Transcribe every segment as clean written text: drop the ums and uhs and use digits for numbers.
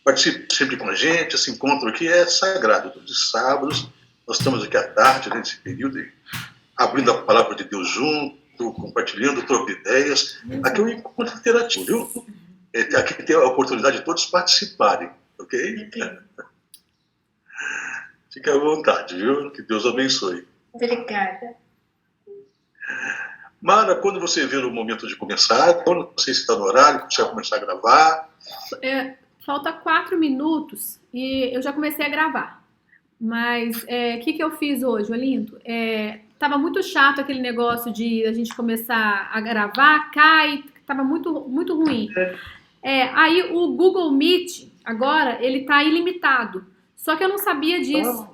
participe sempre com a gente. Esse encontro aqui é sagrado. Todos os sábados, nós estamos aqui à tarde, nesse período, abrindo a palavra de Deus junto, compartilhando, trocando ideias. Aqui é um encontro interativo, viu? Aqui tem a oportunidade de todos participarem, ok? Fique à vontade, viu? Que Deus abençoe. Obrigada. Mara, quando você vê o momento de começar, quando você está no horário, você vai começar a gravar? Falta 4 minutos e eu já comecei a gravar. Mas o que eu fiz hoje, Olinto? Tava muito chato aquele negócio de a gente começar a gravar, cai, tava muito, muito ruim. Aí o Google Meet, agora, ele tá ilimitado. Só que eu não sabia disso.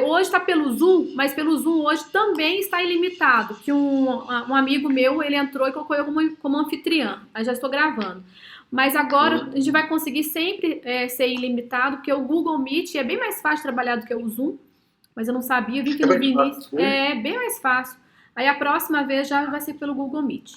Hoje está pelo Zoom, mas pelo Zoom hoje também está ilimitado. Que um amigo meu, ele entrou e colocou eu como anfitriã. Aí já estou gravando. Mas agora a gente vai conseguir sempre ser ilimitado, porque o Google Meet é bem mais fácil de trabalhar do que o Zoom. Mas eu não sabia, vi que no início é bem mais fácil. Aí a próxima vez já vai ser pelo Google Meet.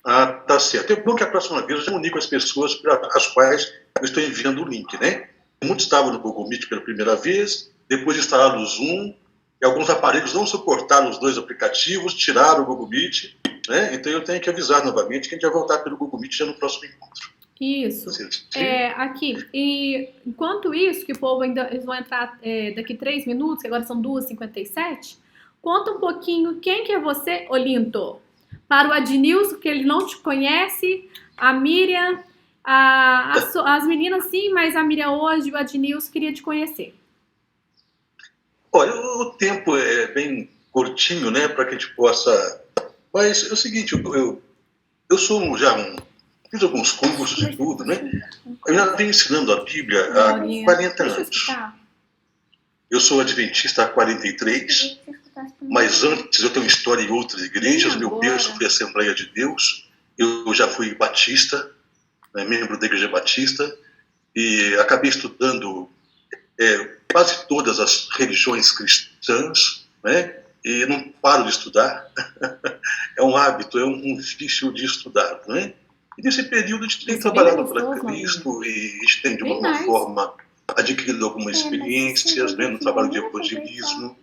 Ah, tá certo. É bom que a próxima vez eu já uni com as pessoas para as quais eu estou enviando o link, né? Muitos estavam no Google Meet pela primeira vez, depois instalaram o Zoom, e alguns aparelhos não suportaram os dois aplicativos, tiraram o Google Meet, né? Então eu tenho que avisar novamente que a gente vai voltar pelo Google Meet já no próximo encontro. Isso. Aqui. E enquanto isso, que o povo ainda eles vão entrar daqui 3 minutos, que agora são 2h57, conta um pouquinho quem que é você, Olinto. Para o Adnilson, que ele não te conhece, a Miriam, as meninas sim, mas a Miriam hoje, o Adnilson queria te conhecer. Olha, o tempo é bem curtinho, né, para que a gente possa... Mas é o seguinte, eu sou fiz alguns cursos e tudo, né? Eu já venho ensinando a Bíblia há 40 anos. Eu sou adventista há 43, mas antes eu tenho história em outras igrejas. Meu berço foi a Assembleia de Deus. Eu já fui batista, né, membro da Igreja Batista, e acabei estudando quase todas as religiões cristãs, né? E não paro de estudar. É um hábito, é um vício de estudar, né? E nesse período a gente tem trabalhado para Cristo e a gente tem, de alguma forma, adquirido algumas experiências, né, no trabalho de evangelismo.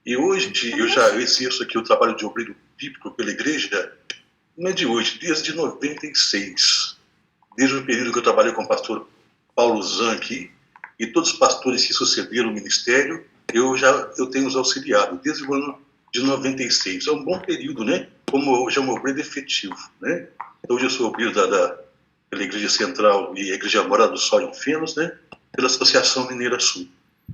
E hoje eu já exerço aqui o trabalho de obreiro bíblico pela igreja, não é de hoje, desde 96. Desde o período que eu trabalhei com o pastor Paulo Zanchi, e todos os pastores que sucederam o ministério, eu tenho os auxiliado, desde o ano de 96. É um bom período, né? Como já é um obreiro efetivo, né? Então, hoje eu sou obreiro pela Igreja Central e a Igreja Morada do Sol em Fenos, né? Pela Associação Mineira Sul.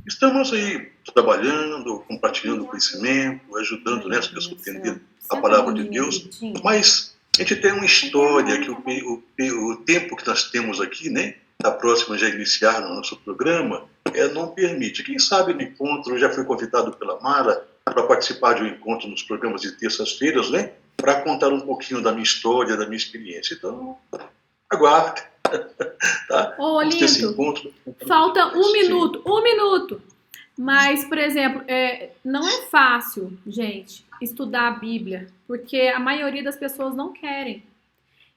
Estamos aí trabalhando, compartilhando conhecimento, ajudando, né, as pessoas a entender a palavra de Deus. Mas a gente tem uma história que o tempo que nós temos aqui, né? Da próxima já iniciar no nosso programa, não permite. Quem sabe no encontro, eu já fui convidado pela Mara para participar de um encontro nos programas de terças-feiras, né? Para contar um pouquinho da minha história, da minha experiência. Então, aguarde. Tá? Olinto, falta um minuto. Mas, por exemplo, não é fácil, gente, estudar a Bíblia, porque a maioria das pessoas não querem.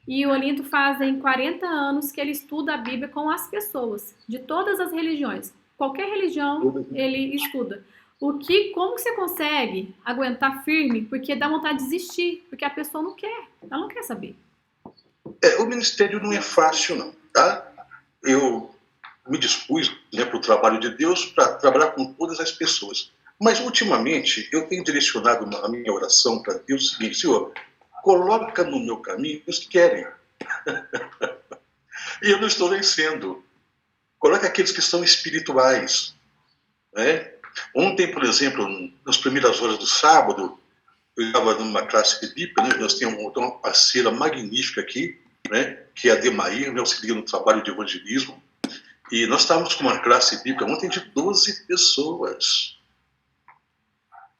E o Olinto fazem 40 anos que ele estuda a Bíblia com as pessoas, de todas as religiões. Qualquer religião ele estuda. Como que você consegue aguentar firme? Porque dá vontade de desistir, porque a pessoa não quer, ela não quer saber. O ministério não é fácil, não, tá? Eu me dispus, né, para o trabalho de Deus, para trabalhar com todas as pessoas. Mas, ultimamente, eu tenho direcionado a minha oração para Deus o seguinte: Senhor, coloca no meu caminho os que querem. E eu não estou vencendo. Coloca aqueles que são espirituais, né? Ontem, por exemplo, nas primeiras horas do sábado, eu estava numa classe bíblica, né? Nós temos uma parceira magnífica aqui, né? Que é a Demair, me auxilia no trabalho de evangelismo. E nós estávamos com uma classe bíblica ontem de 12 pessoas.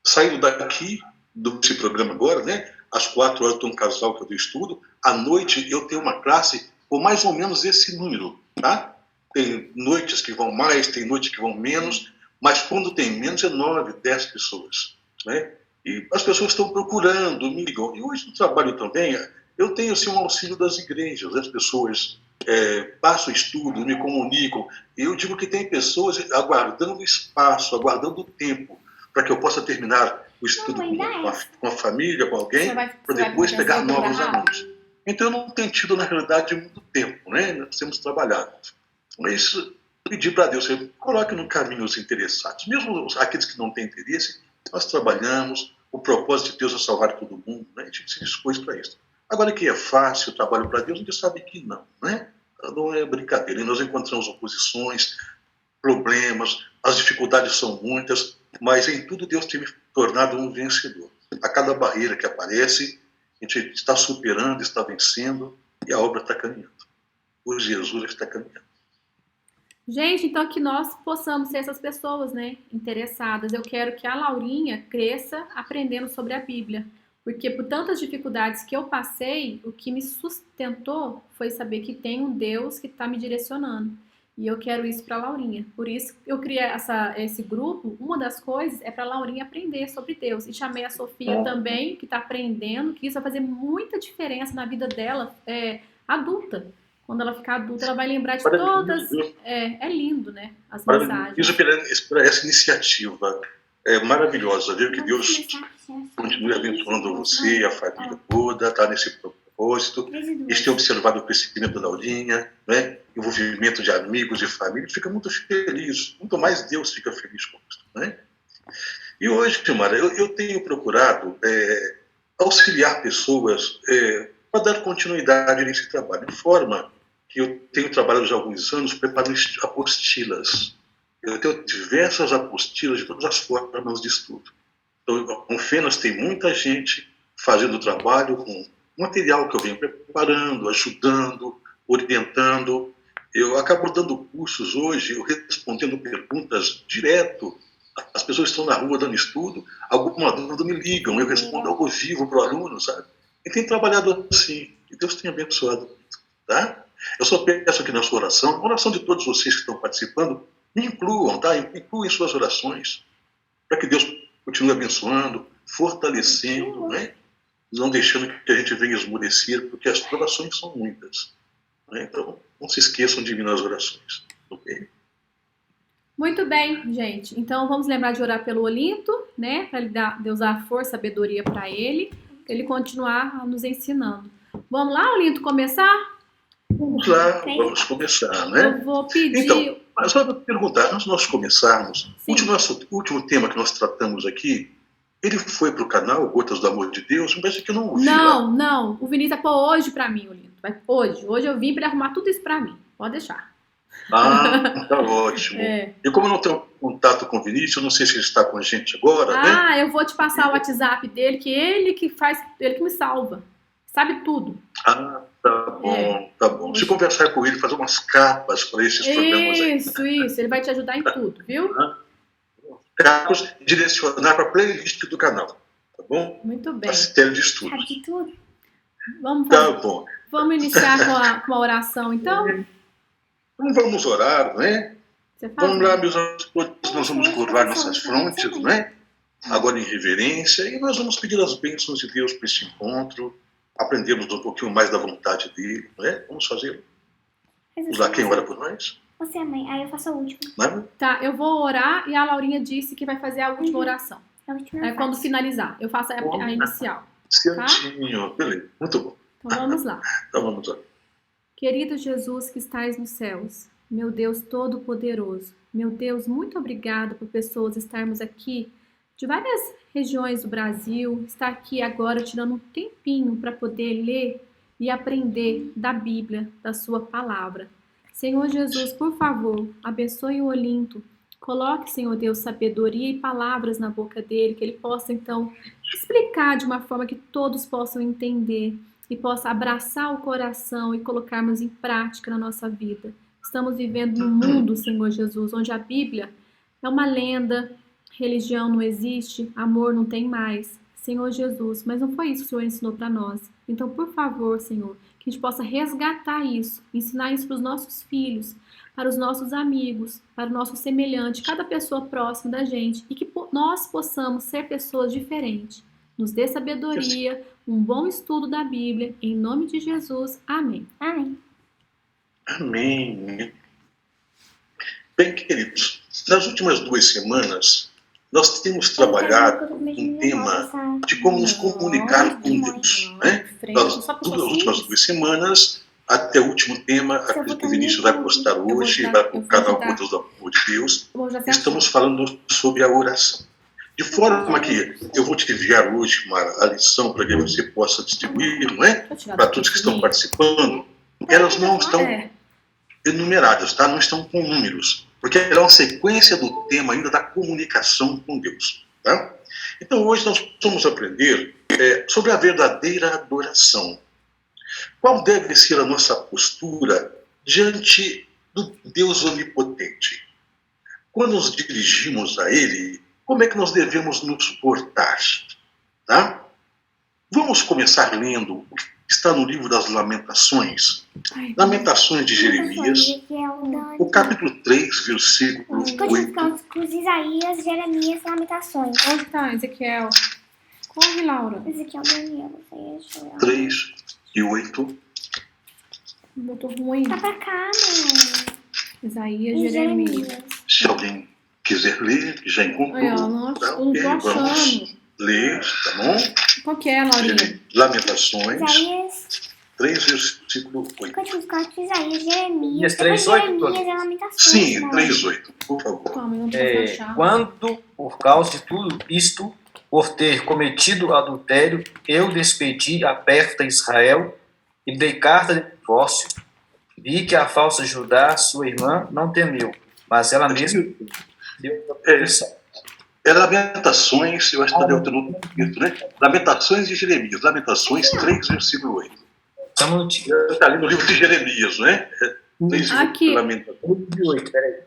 Saindo daqui, desse programa agora, né? Às 4 horas tem um casal que eu estudo. À noite eu tenho uma classe com mais ou menos esse número, tá? Tem noites que vão mais, tem noites que vão menos, mas quando tem menos é 9, 10 pessoas, né? E as pessoas estão procurando, me ligam. E hoje no trabalho também, eu tenho assim, um auxílio das igrejas, as pessoas passo estudo, me comunico. Eu digo que tem pessoas aguardando espaço, aguardando tempo, para que eu possa terminar o estudo com a família, com alguém, para depois pegar novos alunos. Então eu não tenho tido, na realidade, muito tempo, né? Nós temos trabalhado. Mas pedir para Deus, coloque no caminho os interessados. Mesmo aqueles que não têm interesse, nós trabalhamos, o propósito de Deus é salvar todo mundo, né? A gente se dispôs para isso. Agora que é fácil o trabalho para Deus, a gente sabe que não, né? Não é brincadeira. E nós encontramos oposições, problemas, as dificuldades são muitas, mas em tudo Deus tem me tornado um vencedor. A cada barreira que aparece, a gente está superando, está vencendo, e a obra está caminhando. O Jesus está caminhando. Gente, então que nós possamos ser essas pessoas, né, interessadas. Eu quero que a Laurinha cresça aprendendo sobre a Bíblia, porque por tantas dificuldades que eu passei, o que me sustentou foi saber que tem um Deus que está me direcionando. E eu quero isso para a Laurinha. Por isso eu criei esse grupo. Uma das coisas é para a Laurinha aprender sobre Deus. E chamei a Sofia também, que está aprendendo, que isso vai fazer muita diferença na vida dela adulta. Quando ela ficar adulta, ela vai lembrar de todas. É lindo, né? As mensagens. Isso por essa iniciativa maravilhosa. Ver que Deus continue abençoando você, a família toda, está nesse propósito. A gente tem observado o crescimento da Laurinha, né? Envolvimento de amigos, de família. Fica muito feliz. Muito mais Deus fica feliz com isso, né? E hoje, Mara, eu tenho procurado auxiliar pessoas para dar continuidade nesse trabalho, de forma que eu tenho trabalhado já há alguns anos preparando apostilas. Eu tenho diversas apostilas de todas as formas de estudo. Então, com Fenas tem muita gente fazendo trabalho com material que eu venho preparando, ajudando, orientando. Eu acabo dando cursos hoje, eu respondendo perguntas direto. As pessoas estão na rua dando estudo, alguma dúvida me ligam, eu respondo ao vivo para o aluno, sabe? E tem trabalhado assim, e Deus tem abençoado, tá? Eu só peço aqui na sua oração, a oração de todos vocês que estão participando, me incluam, tá? Incluem suas orações, para que Deus continue abençoando, fortalecendo, né? Não deixando que a gente venha esmorecer, porque as orações são muitas, né? Então, não se esqueçam de mim nas orações, ok? Muito bem, gente. Então, vamos lembrar de orar pelo Olinto, né? Para Deus dar força, sabedoria para ele continuar nos ensinando. Vamos lá, Olinto, começar? Vamos lá, vamos começar, né? Eu vou pedir... Então, mas eu vou perguntar, antes de nós começarmos, o último tema que nós tratamos aqui, ele foi para o canal Gotas do Amor de Deus? Me parece que eu não ouvi. Não. O Vinícius vai pôr hoje para mim, Olinto. Hoje eu vim para arrumar tudo isso para mim. Pode deixar. Tá ótimo. E como eu não tenho contato com o Vinícius, eu não sei se ele está com a gente agora, né? Eu vou te passar o WhatsApp dele, que ele que me salva. Sabe tudo. Tá bom. Se conversar com ele, fazer umas capas para esses programas aí. Isso. Ele vai te ajudar em tudo, viu? Capas e direcionar para a playlist do canal, tá bom? Muito bem. Para série de estudos. Sabe de tudo? Tá bom. Vamos iniciar com a oração, então? Então vamos orar, né? Vamos lá, meus amigos, nós vamos curvar nossas frontes, né? Agora em reverência, e nós vamos pedir as bênçãos de Deus para este encontro, aprendermos um pouquinho mais da vontade dele, né? Vamos fazê-lo. Vamos lá, quem ora por nós? Você é mãe, aí eu faço a última. Não? Tá, eu vou orar e a Laurinha disse que vai fazer a última oração. A última Quando finalizar, eu faço a inicial. Certinho, beleza, muito bom. Então vamos lá. Então vamos lá. Querido Jesus que estais nos céus, meu Deus Todo-Poderoso, meu Deus, muito obrigada por pessoas estarmos aqui de várias regiões do Brasil, estar aqui agora tirando um tempinho para poder ler e aprender da Bíblia, da sua palavra. Senhor Jesus, por favor, abençoe o Olinto. Coloque, Senhor Deus, sabedoria e palavras na boca dele, que ele possa, então, explicar de uma forma que todos possam entender e possa abraçar o coração e colocarmos em prática na nossa vida. Estamos vivendo num mundo, Senhor Jesus, onde a Bíblia é uma lenda, religião não existe, amor não tem mais. Senhor Jesus, mas não foi isso que o Senhor ensinou para nós. Então, por favor, Senhor, que a gente possa resgatar isso, ensinar isso para os nossos filhos, para os nossos amigos, para o nosso semelhante, cada pessoa próxima da gente, e que nós possamos ser pessoas diferentes. Nos dê sabedoria, um bom estudo da Bíblia, em nome de Jesus. Amém. Amém. Amém. Bem, queridos, nas últimas 2 semanas, nós temos trabalhado um tema de como nos comunicar com Deus. Né? Nas 2 últimas 2 semanas, até o último tema, acredito que o Vinícius vai postar hoje, vai para o canal Gotas do Amor de Deus, estamos falando sobre a oração. De forma que eu vou te enviar hoje a lição para que você possa distribuir, não é? Para todos que estão participando. Elas não estão enumeradas, tá? Não estão com números, porque é uma sequência do tema ainda da comunicação com Deus. Tá? Então hoje nós vamos aprender sobre a verdadeira adoração. Qual deve ser a nossa postura diante do Deus onipotente? Quando nos dirigimos a Ele, como é que nós devemos nos portar? Tá? Vamos começar lendo o que está no livro das Lamentações. Lamentações de Jeremias, o capítulo 3, versículo 8. Com Isaías, Jeremias, Lamentações. Onde está, Ezequiel? Corre, Laura. Ezequiel, Daniel, 3 e 8. Muito ruim. Tá pra cá, mãe. Isaías, Jeremias. Se alguém quiser ler, já encontrou. Eu não tô Vamos achando. ler, tá bom? Qual que é, Laurinha? Lamentações, Isaías, 3, versículo 8. Cântico de Isaías, Jeremias. 3:8, Jeremias é Lamentações. Sim, 3, 8, por favor. Calma, eu não posso achar. Quando, por causa de tudo isto, por ter cometido adultério, eu despedi a Berta Israel e dei carta de divórcio. Vi que a falsa Judá, sua irmã, não temeu, mas ela mesma deu proteção. Lamentações, eu acho que está Deuteronômio, né? Lamentações de Jeremias, Lamentações 3, versículo 8. Está ali no livro de Jeremias, não é? Aqui. Lamentações. 8, peraí.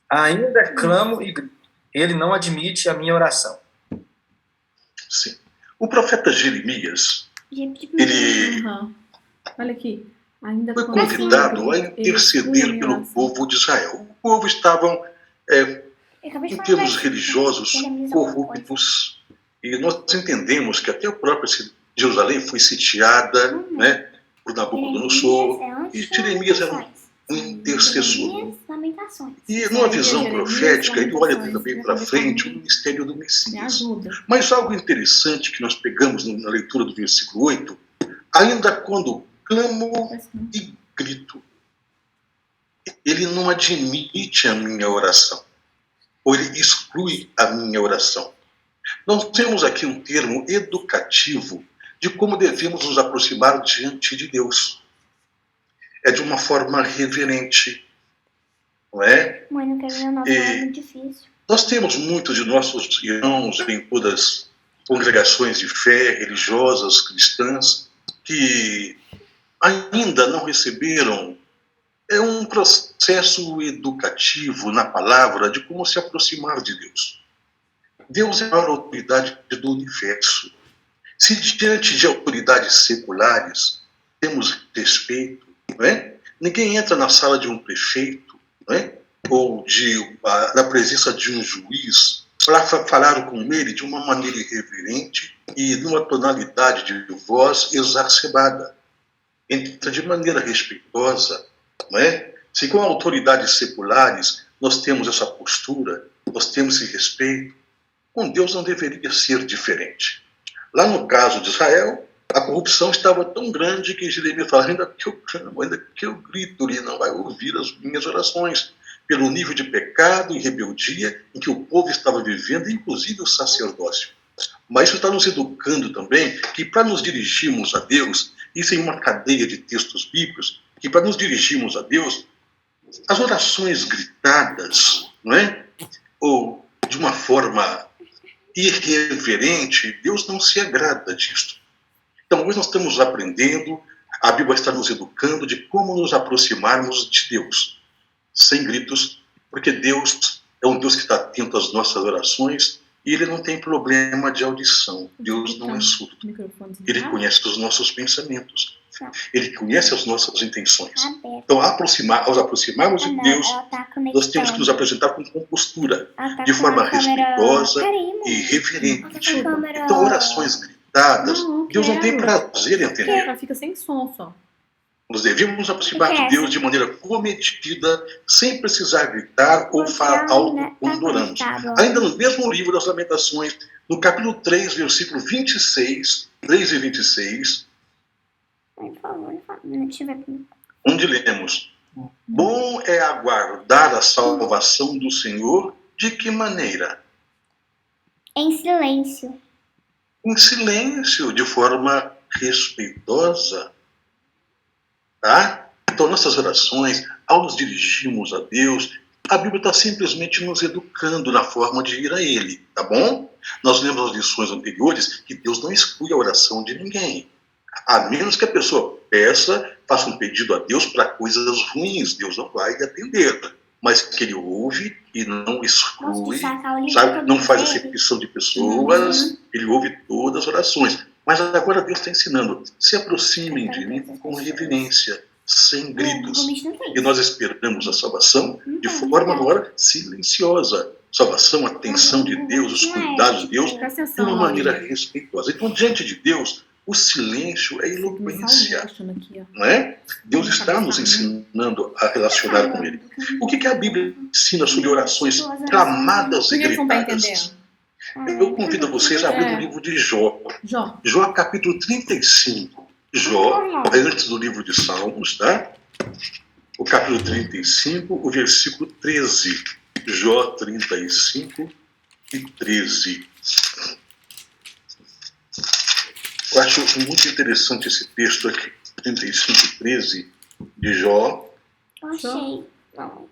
Ainda clamo e grito. Ele não admite a minha oração. Sim. O profeta Jeremias, ele Olha aqui. Ainda foi convidado a interceder pelo povo de Israel. O povo estava, em termos religiosos, corruptos. E nós entendemos que até o próprio Jerusalém foi sitiada, né, por Nabucodonosor. E Jeremias era um intercessor. E numa visão profética, ele olha também para frente o ministério do Messias. Mas algo interessante que nós pegamos na leitura do versículo 8, ainda quando clamo e grito, ele não admite a minha oração, ou ele exclui a minha oração. Nós temos aqui um termo educativo de como devemos nos aproximar diante de Deus. É de uma forma reverente, não é? Mãe, não quero ver o nosso, é muito difícil. Nós temos muitos de nossos irmãos em todas as congregações de fé religiosas cristãs que ainda não receberam um processo educativo na palavra de como se aproximar de Deus. Deus é a maior autoridade do universo. Se diante de autoridades seculares temos respeito, não é? Ninguém entra na sala de um prefeito, não é? Ou na presença de um juiz para falar com ele de uma maneira irreverente e numa tonalidade de voz exacerbada. Entra de maneira respeitosa, não é? Se com autoridades seculares nós temos essa postura, nós temos esse respeito, com Deus não deveria ser diferente. Lá no caso de Israel, a corrupção estava tão grande que Jeremias fala, ainda que eu clamo, ainda que eu grito, ele não vai ouvir as minhas orações, pelo nível de pecado e rebeldia em que o povo estava vivendo, inclusive o sacerdócio. Mas isso está nos educando também que para nos dirigirmos a Deus, isso em uma cadeia de textos bíblicos, que para nos dirigirmos a Deus, as orações gritadas, não é? Ou de uma forma irreverente, Deus não se agrada disso. Então hoje nós estamos aprendendo, a Bíblia está nos educando de como nos aproximarmos de Deus, sem gritos, porque Deus é um Deus que está atento às nossas orações e Ele não tem problema de audição. Deus não é surdo. Ele conhece os nossos pensamentos. Ele conhece as nossas intenções. Então, ao aproximarmos de Deus, nós temos que nos apresentar com compostura, de forma respeitosa e reverente. Então, orações gritadas, Deus não tem prazer em entender. Ela fica sem som só. Nós devemos aproximar de Deus de maneira comedida, sem precisar gritar ou falar alto quando oramos. Ainda no mesmo livro das Lamentações, no capítulo 3, versículo 26, 3 e 26, Por favor, deixa eu ver. onde lemos: bom é aguardar a salvação do Senhor, de que maneira? Em silêncio. Em silêncio, de forma respeitosa. Tá? Então, nossas orações, ao nos dirigirmos a Deus, a Bíblia está simplesmente nos educando na forma de ir a Ele, tá bom? Nós lemos nas lições anteriores que Deus não exclui a oração de ninguém. A menos que a pessoa peça, faça um pedido a Deus para coisas ruins, Deus não vai atender. Mas que Ele ouve e não exclui, sabe? Não faz acepção de pessoas, Ele ouve todas as orações. Mas agora Deus está ensinando: se aproximem de mim com reverência, sem gritos. E nós esperamos a salvação de forma agora silenciosa. Salvação, a atenção de Deus, os cuidados de Deus, de uma maneira respeitosa. Então, diante de Deus, o silêncio é eloquência. Não é? Deus está nos ensinando a relacionar com Ele. O que a Bíblia ensina sobre orações clamadas e gritadas? Eu convido vocês a abrir o livro de Jó. Jó, capítulo 35. Jó, antes do livro de Salmos, tá? O capítulo 35, o versículo 13. Jó 35 e 13. Eu acho muito interessante esse texto aqui, 35 e 13 de Jó. Achei. Não.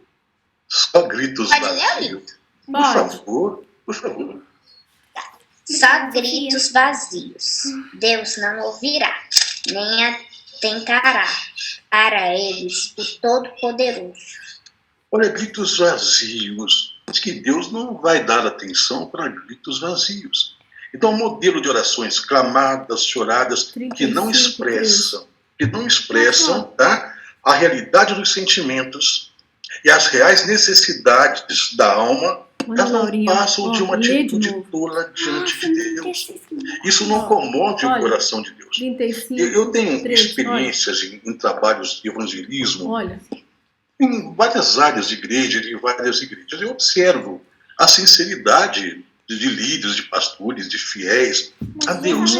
Só gritos Pode ler, vazios. Por favor, por favor. Só gritos vazios. Deus não ouvirá, nem atentará para eles o Todo-Poderoso. Olha, gritos vazios. Diz que Deus não vai dar atenção para gritos vazios. Então, um modelo de orações clamadas, choradas, que não expressam, tá, a realidade dos sentimentos e as reais necessidades da alma, elas não passam de uma atitude tola diante de Deus. Isso não comove o coração de Deus. Eu tenho experiências em trabalhos de evangelismo em várias áreas de igreja, em várias igrejas. Eu observo a sinceridade de líderes, de pastores, de fiéis a Deus.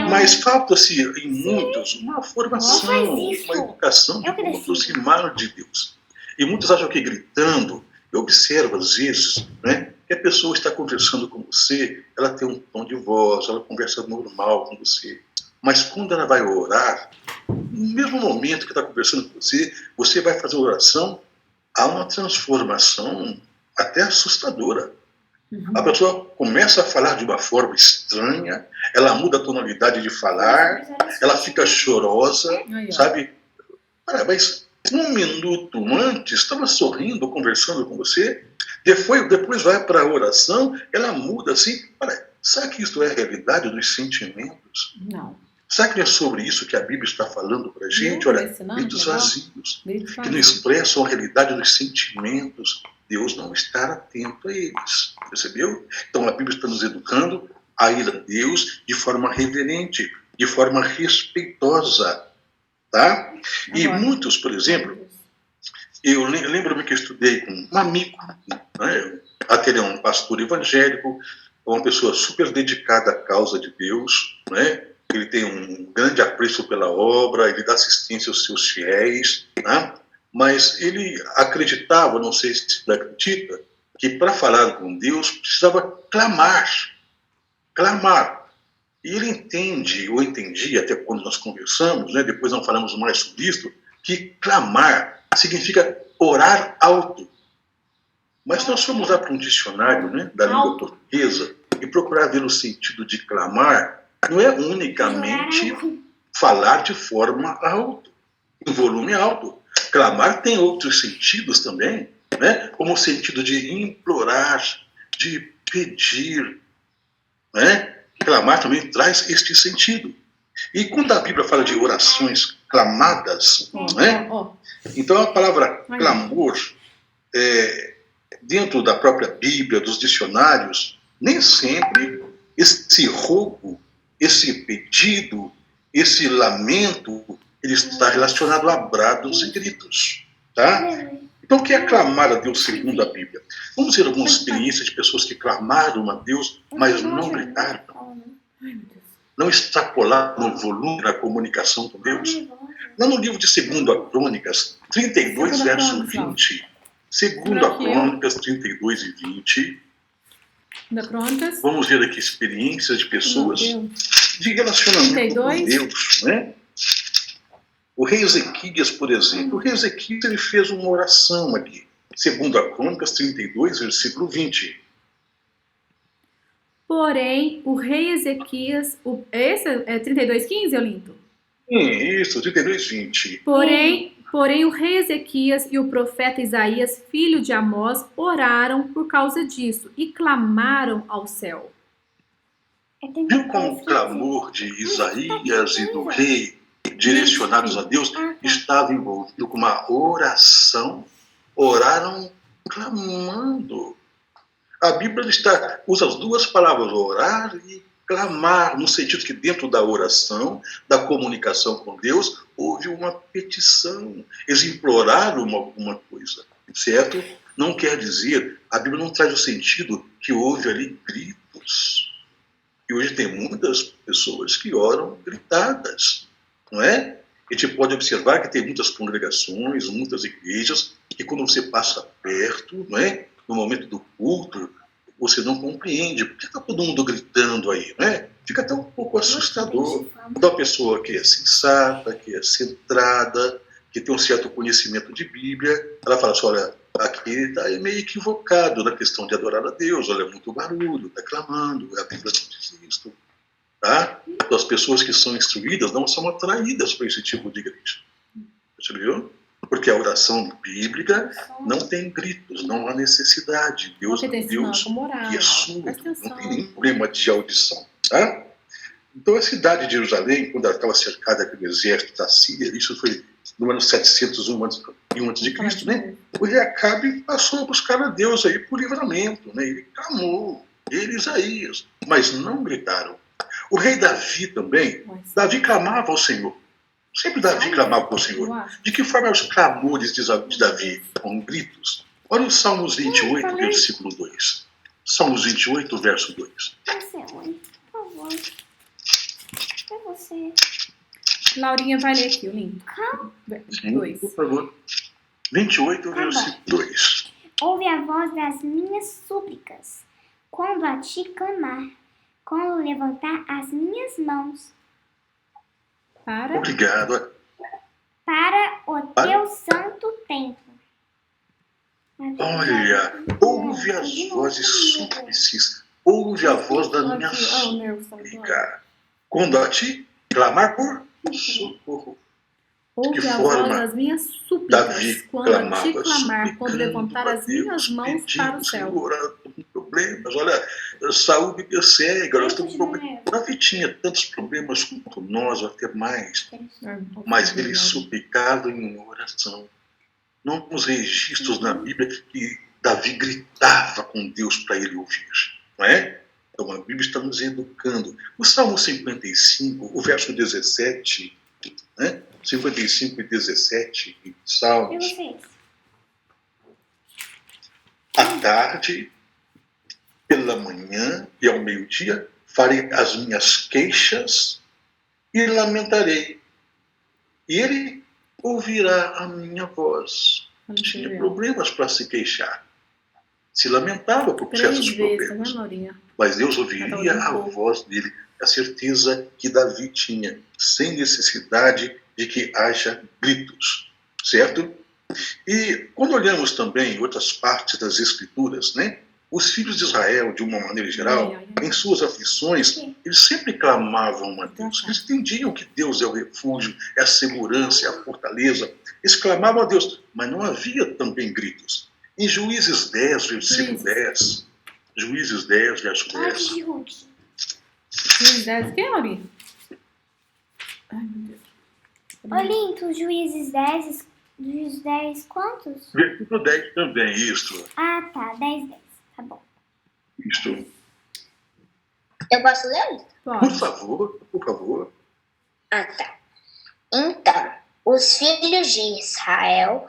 Mas falta-se em muitos uma formação, uma educação de como aproximar de Deus. E muitos acham que gritando, eu observo às vezes, né, que a pessoa está conversando com você, ela tem um tom de voz, ela conversa normal com você. Mas quando ela vai orar, no mesmo momento que está conversando com você, você vai fazer oração, há uma transformação até assustadora. A pessoa começa a falar de uma forma estranha, ela muda a tonalidade de falar, ela fica chorosa, sabe? Mas um minuto antes estava sorrindo, conversando com você, depois vai para a oração, ela muda assim. Será que isso é a realidade dos sentimentos? Não. Será que não é sobre isso que a Bíblia está falando para a gente? Olha, gritos vazios, que não expressam a realidade dos sentimentos. Deus não está atento a eles, percebeu? Então a Bíblia está nos educando a ir a Deus de forma reverente, de forma respeitosa, tá? E muitos, por exemplo, eu lembro-me que eu estudei com um amigo, né? Até ele é um pastor evangélico, uma pessoa super dedicada à causa de Deus, né? Ele tem um grande apreço pela obra, ele dá assistência aos seus fiéis, né? Mas ele acreditava, não sei se você acredita, que para falar com Deus precisava clamar. E ele entende, ou entendia até quando nós conversamos, né, depois não falamos mais sobre isso, que clamar significa orar alto. Mas nós fomos lá para um dicionário, né, da língua portuguesa e procurar ver o sentido de clamar. Não é unicamente falar de forma alta, em volume alto. Clamar tem outros sentidos também, né? Como o sentido de implorar, de pedir. Né? Clamar também traz este sentido. E quando a Bíblia fala de orações clamadas, né? Então a palavra clamor, dentro da própria Bíblia, dos dicionários, nem sempre esse rogo, esse pedido, esse lamento ele está relacionado a brados e gritos, tá? Então, o que é clamar a Deus segundo a Bíblia? Vamos ver algumas experiências de pessoas que clamaram a Deus, mas não gritaram, não extrapolaram o volume na comunicação com Deus. Lá no livro de 2 Crônicas, 32, verso 20. 2 Crônicas, 32 e 20. Da Crônicas. Vamos ver aqui experiências de pessoas de relacionamento com Deus, né? O rei Ezequias, por exemplo, o rei Ezequias ele fez uma oração aqui. 2 Crônicas 32, versículo 20. Porém, o rei Ezequias... Esse é 32:15, Olinto? Isso, 32, 20. Porém, o rei Ezequias e o profeta Isaías, filho de Amós, oraram por causa disso e clamaram ao céu. Viu como o clamor de Isaías e do rei direcionados a Deus estava envolvido com uma oração? Oraram clamando. A Bíblia usa as duas palavras, orar e clamar, no sentido que dentro da oração, da comunicação com Deus, houve uma petição. Eles imploraram alguma coisa, certo? Não quer dizer, a Bíblia não traz o sentido que houve ali gritos. E hoje tem muitas pessoas que oram gritadas, não é? A gente pode observar que tem muitas congregações, muitas igrejas, que quando você passa perto, não é? No momento do culto, você não compreende. Por que está todo mundo gritando aí, não é? Fica até um pouco assustador. Então, a pessoa que é sensata, que é centrada, que tem um certo conhecimento de Bíblia, ela fala assim, olha, aqui está meio equivocado na questão de adorar a Deus, olha, é muito barulho, está clamando, a Bíblia não diz isso. Tá? Então, as pessoas que são instruídas não são atraídas para esse tipo de igreja. Percebeu? Porque a oração bíblica não tem gritos, não há necessidade. Deus é Deus que é surdo, não tem nenhum problema de audição. Tá? Então, a cidade de Jerusalém, quando ela estava cercada pelo exército da Síria, isso foi no ano 701 a.C., né? O rei Acabe passou a buscar a Deus aí por livramento, né? Ele clamou, ele Isaías, mas não gritaram. O rei Davi também, Davi clamava ao Senhor. Sempre Davi clamava ao Senhor. De que forma eram os clamores de Davi? Com gritos. Olha o Salmos 28, versículo 2. Salmos 28, verso 2. Você, mãe, por favor. É você. Laurinha vai ler aqui o link. Sim, por favor. 28, versículo 2. Ouve a voz das minhas súplicas, quando a ti clamar, quando levantar as minhas mãos Obrigado. para o teu santo templo. Olha, ouve as vozes súplices, ouve a voz da minha súplica. Quando a ti clamar por socorro. Ouve a voz das minhas súplicas, quando a ti clamar, quando levantar as minhas mãos para o céu. Com problemas. Olha, Saúl me persegue, nós temos problemas. Davi tinha tantos problemas quanto nós, ou até mais. Mas ele suplicava em oração. Não temos registros na Bíblia que Davi gritava com Deus para ele ouvir. Não é? Então a Bíblia está nos educando. O Salmo 55, o verso 17, né? 55 e 17 em Salmos. À tarde, pela manhã e ao meio-dia, farei as minhas queixas e lamentarei. E ele ouvirá a minha voz. Tinha problemas para se queixar. Se lamentava por certos problemas. Mas Deus ouviria a voz dele. A certeza que Davi tinha, sem necessidade de que haja gritos. Certo? E quando olhamos também outras partes das Escrituras, né? Os filhos de Israel, de uma maneira geral, em suas aflições, eles sempre clamavam a Deus. Eles entendiam que Deus é o refúgio, é a segurança, é a fortaleza. Eles clamavam a Deus, mas não havia também gritos. Em Juízes 10, versículo 10, Juízes 10, verso 10. Juízes 10, quem é, Aurinha? Ai, meu Deus. Olinto, Juízes 10, Juízes 10, quantos? Versículo 10 também, isso. Ah, tá, 10. Tá bom. Isso. Eu posso ler? Por favor, por favor. Ah, tá. Então, os filhos de Israel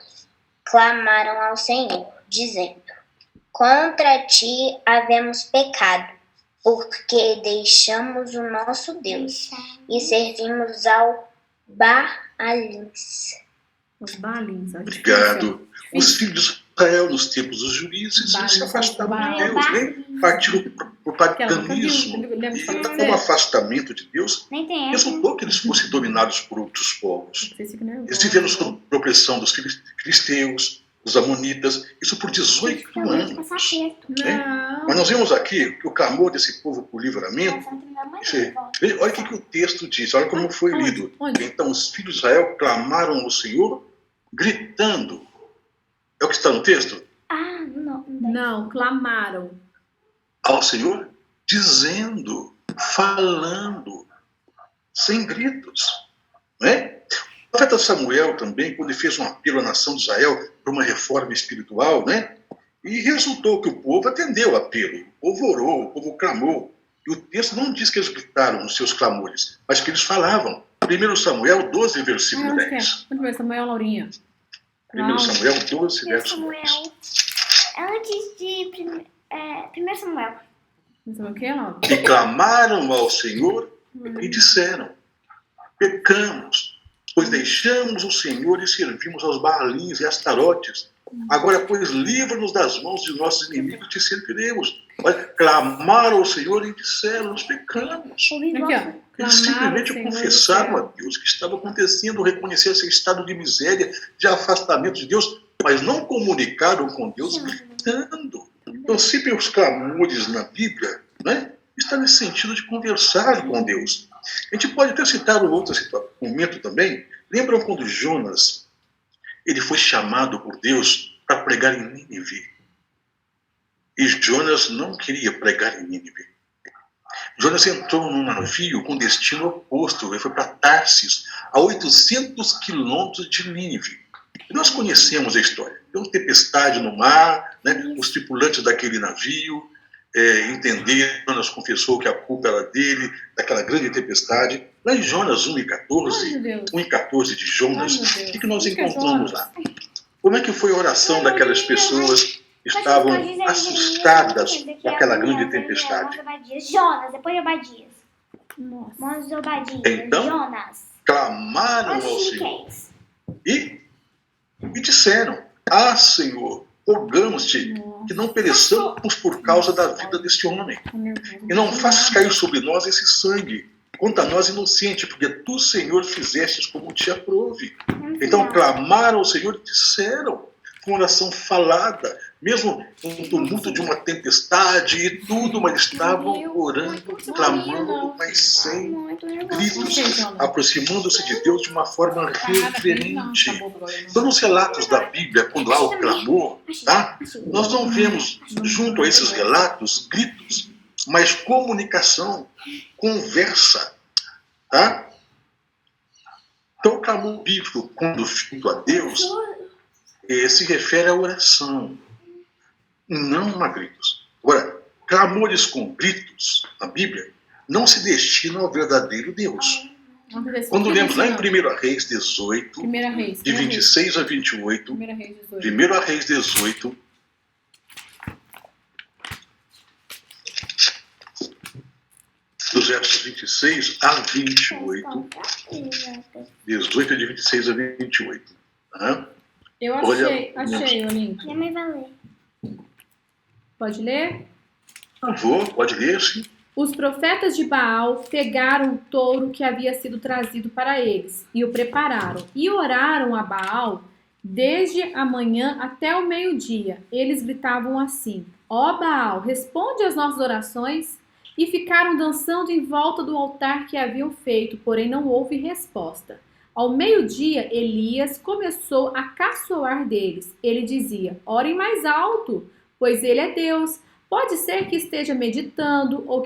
clamaram ao Senhor, dizendo: Contra ti havemos pecado, porque deixamos o nosso Deus e servimos ao Baalins. Os Baalins. Obrigado. Os filhos de Israel, nos tempos dos juízes, eles se afastaram de Deus, né? Partiram para o paganismo. E com o afastamento de Deus, Nem tem essa. resultou que eles fossem dominados por outros povos. Vocês ficam nervosos. Eles viveram sob a opressão dos filisteus, dos amonitas, isso por 18 Realmente passar anos. perto. Não. Mas nós vemos aqui que o clamor desse povo por livramento, olha o que o texto diz, olha como foi lido. Onde? Então os filhos de Israel clamaram ao Senhor, gritando. É o que está no texto? Ah, não. Não, clamaram. Ao Senhor, dizendo, falando, sem gritos. Né? O profeta Samuel também, quando ele fez um apelo à nação de Israel para uma reforma espiritual, né? E resultou que o povo atendeu o apelo, o povo orou, o povo clamou. E o texto não diz que eles gritaram os seus clamores, mas que eles falavam. 1 Samuel 12, versículo Onde que é? 10. Onde vai Samuel, Laurinha? 1 Samuel 12, Primeiro verso 10. Samuel. Antes de. Primeiro Samuel. Não sabe o que, Laura? E clamaram ao Senhor e disseram: Pecamos, pois deixamos o Senhor e servimos aos Baalins e Astarotes. Agora, pois, livra-nos das mãos de nossos inimigos, te serviremos. Olha, clamaram ao Senhor e disseram: Nós pecamos. Aqui, ó. Eles simplesmente confessaram a Deus que estava acontecendo, reconheceram seu estado de miséria, de afastamento de Deus, mas não comunicaram com Deus gritando. Então, sempre os clamores na Bíblia, né, está nesse sentido de conversar com Deus. A gente pode até citar um outro momento também. Lembram quando Jonas ele foi chamado por Deus para pregar em Nínive? E Jonas não queria pregar em Nínive. Jonas entrou num navio com destino oposto. Ele foi para Tarsis, a 800 quilômetros de Nínive. E nós conhecemos a história. Deu uma tempestade no mar, né? Os tripulantes daquele navio entenderam. Jonas confessou que a culpa era dele, daquela grande tempestade. Lá em Jonas 1:14, 1:14 de Jonas, o que nós encontramos lá? Como é que foi a oração daqueelas pessoas que estavam assustadas com aquela grande tempestade? Jonas, depois de Obadias. Nossa. Mãos Obadias. Então, Jonas. Clamaram Antes ao de Senhor quem? e disseram: Ah, Senhor, rogamos-te que não pereçamos por causa da vida deste homem. E não faças cair sobre nós esse sangue, contra nós inocente, porque tu, Senhor, fizestes como te aprouve. Então clamaram ao Senhor e disseram, com oração falada, mesmo no tumulto de uma tempestade e tudo, mas estavam orando, clamando, mas sem gritos, aproximando-se de Deus de uma forma reverente. Então, nos relatos da Bíblia, quando há o clamor, tá? Nós não vemos, junto a esses relatos, gritos, mas comunicação, conversa. Tá? Então, o clamor bíblico, quando feito a Deus, se refere à oração, não a gritos. Agora, clamores com gritos, na Bíblia, não se destinam ao verdadeiro Deus. Quando lemos lá em 1 Reis 18, de 26 a 28, 1 Reis 18, dos versos 26 a 28, 18 de 26 a 28. Tá? Eu achei, Olinto. Minha mãe vai ler. Pode ler? Por favor, pode ler, sim. Os profetas de Baal pegaram o touro que havia sido trazido para eles e o prepararam e oraram a Baal desde a manhã até o meio-dia. Eles gritavam assim: Ó Baal, responde às nossas orações. E ficaram dançando em volta do altar que haviam feito, porém não houve resposta. Ao meio-dia, Elias começou a caçoar deles. Ele dizia: Orem mais alto, pois ele é Deus. Pode ser que esteja meditando ou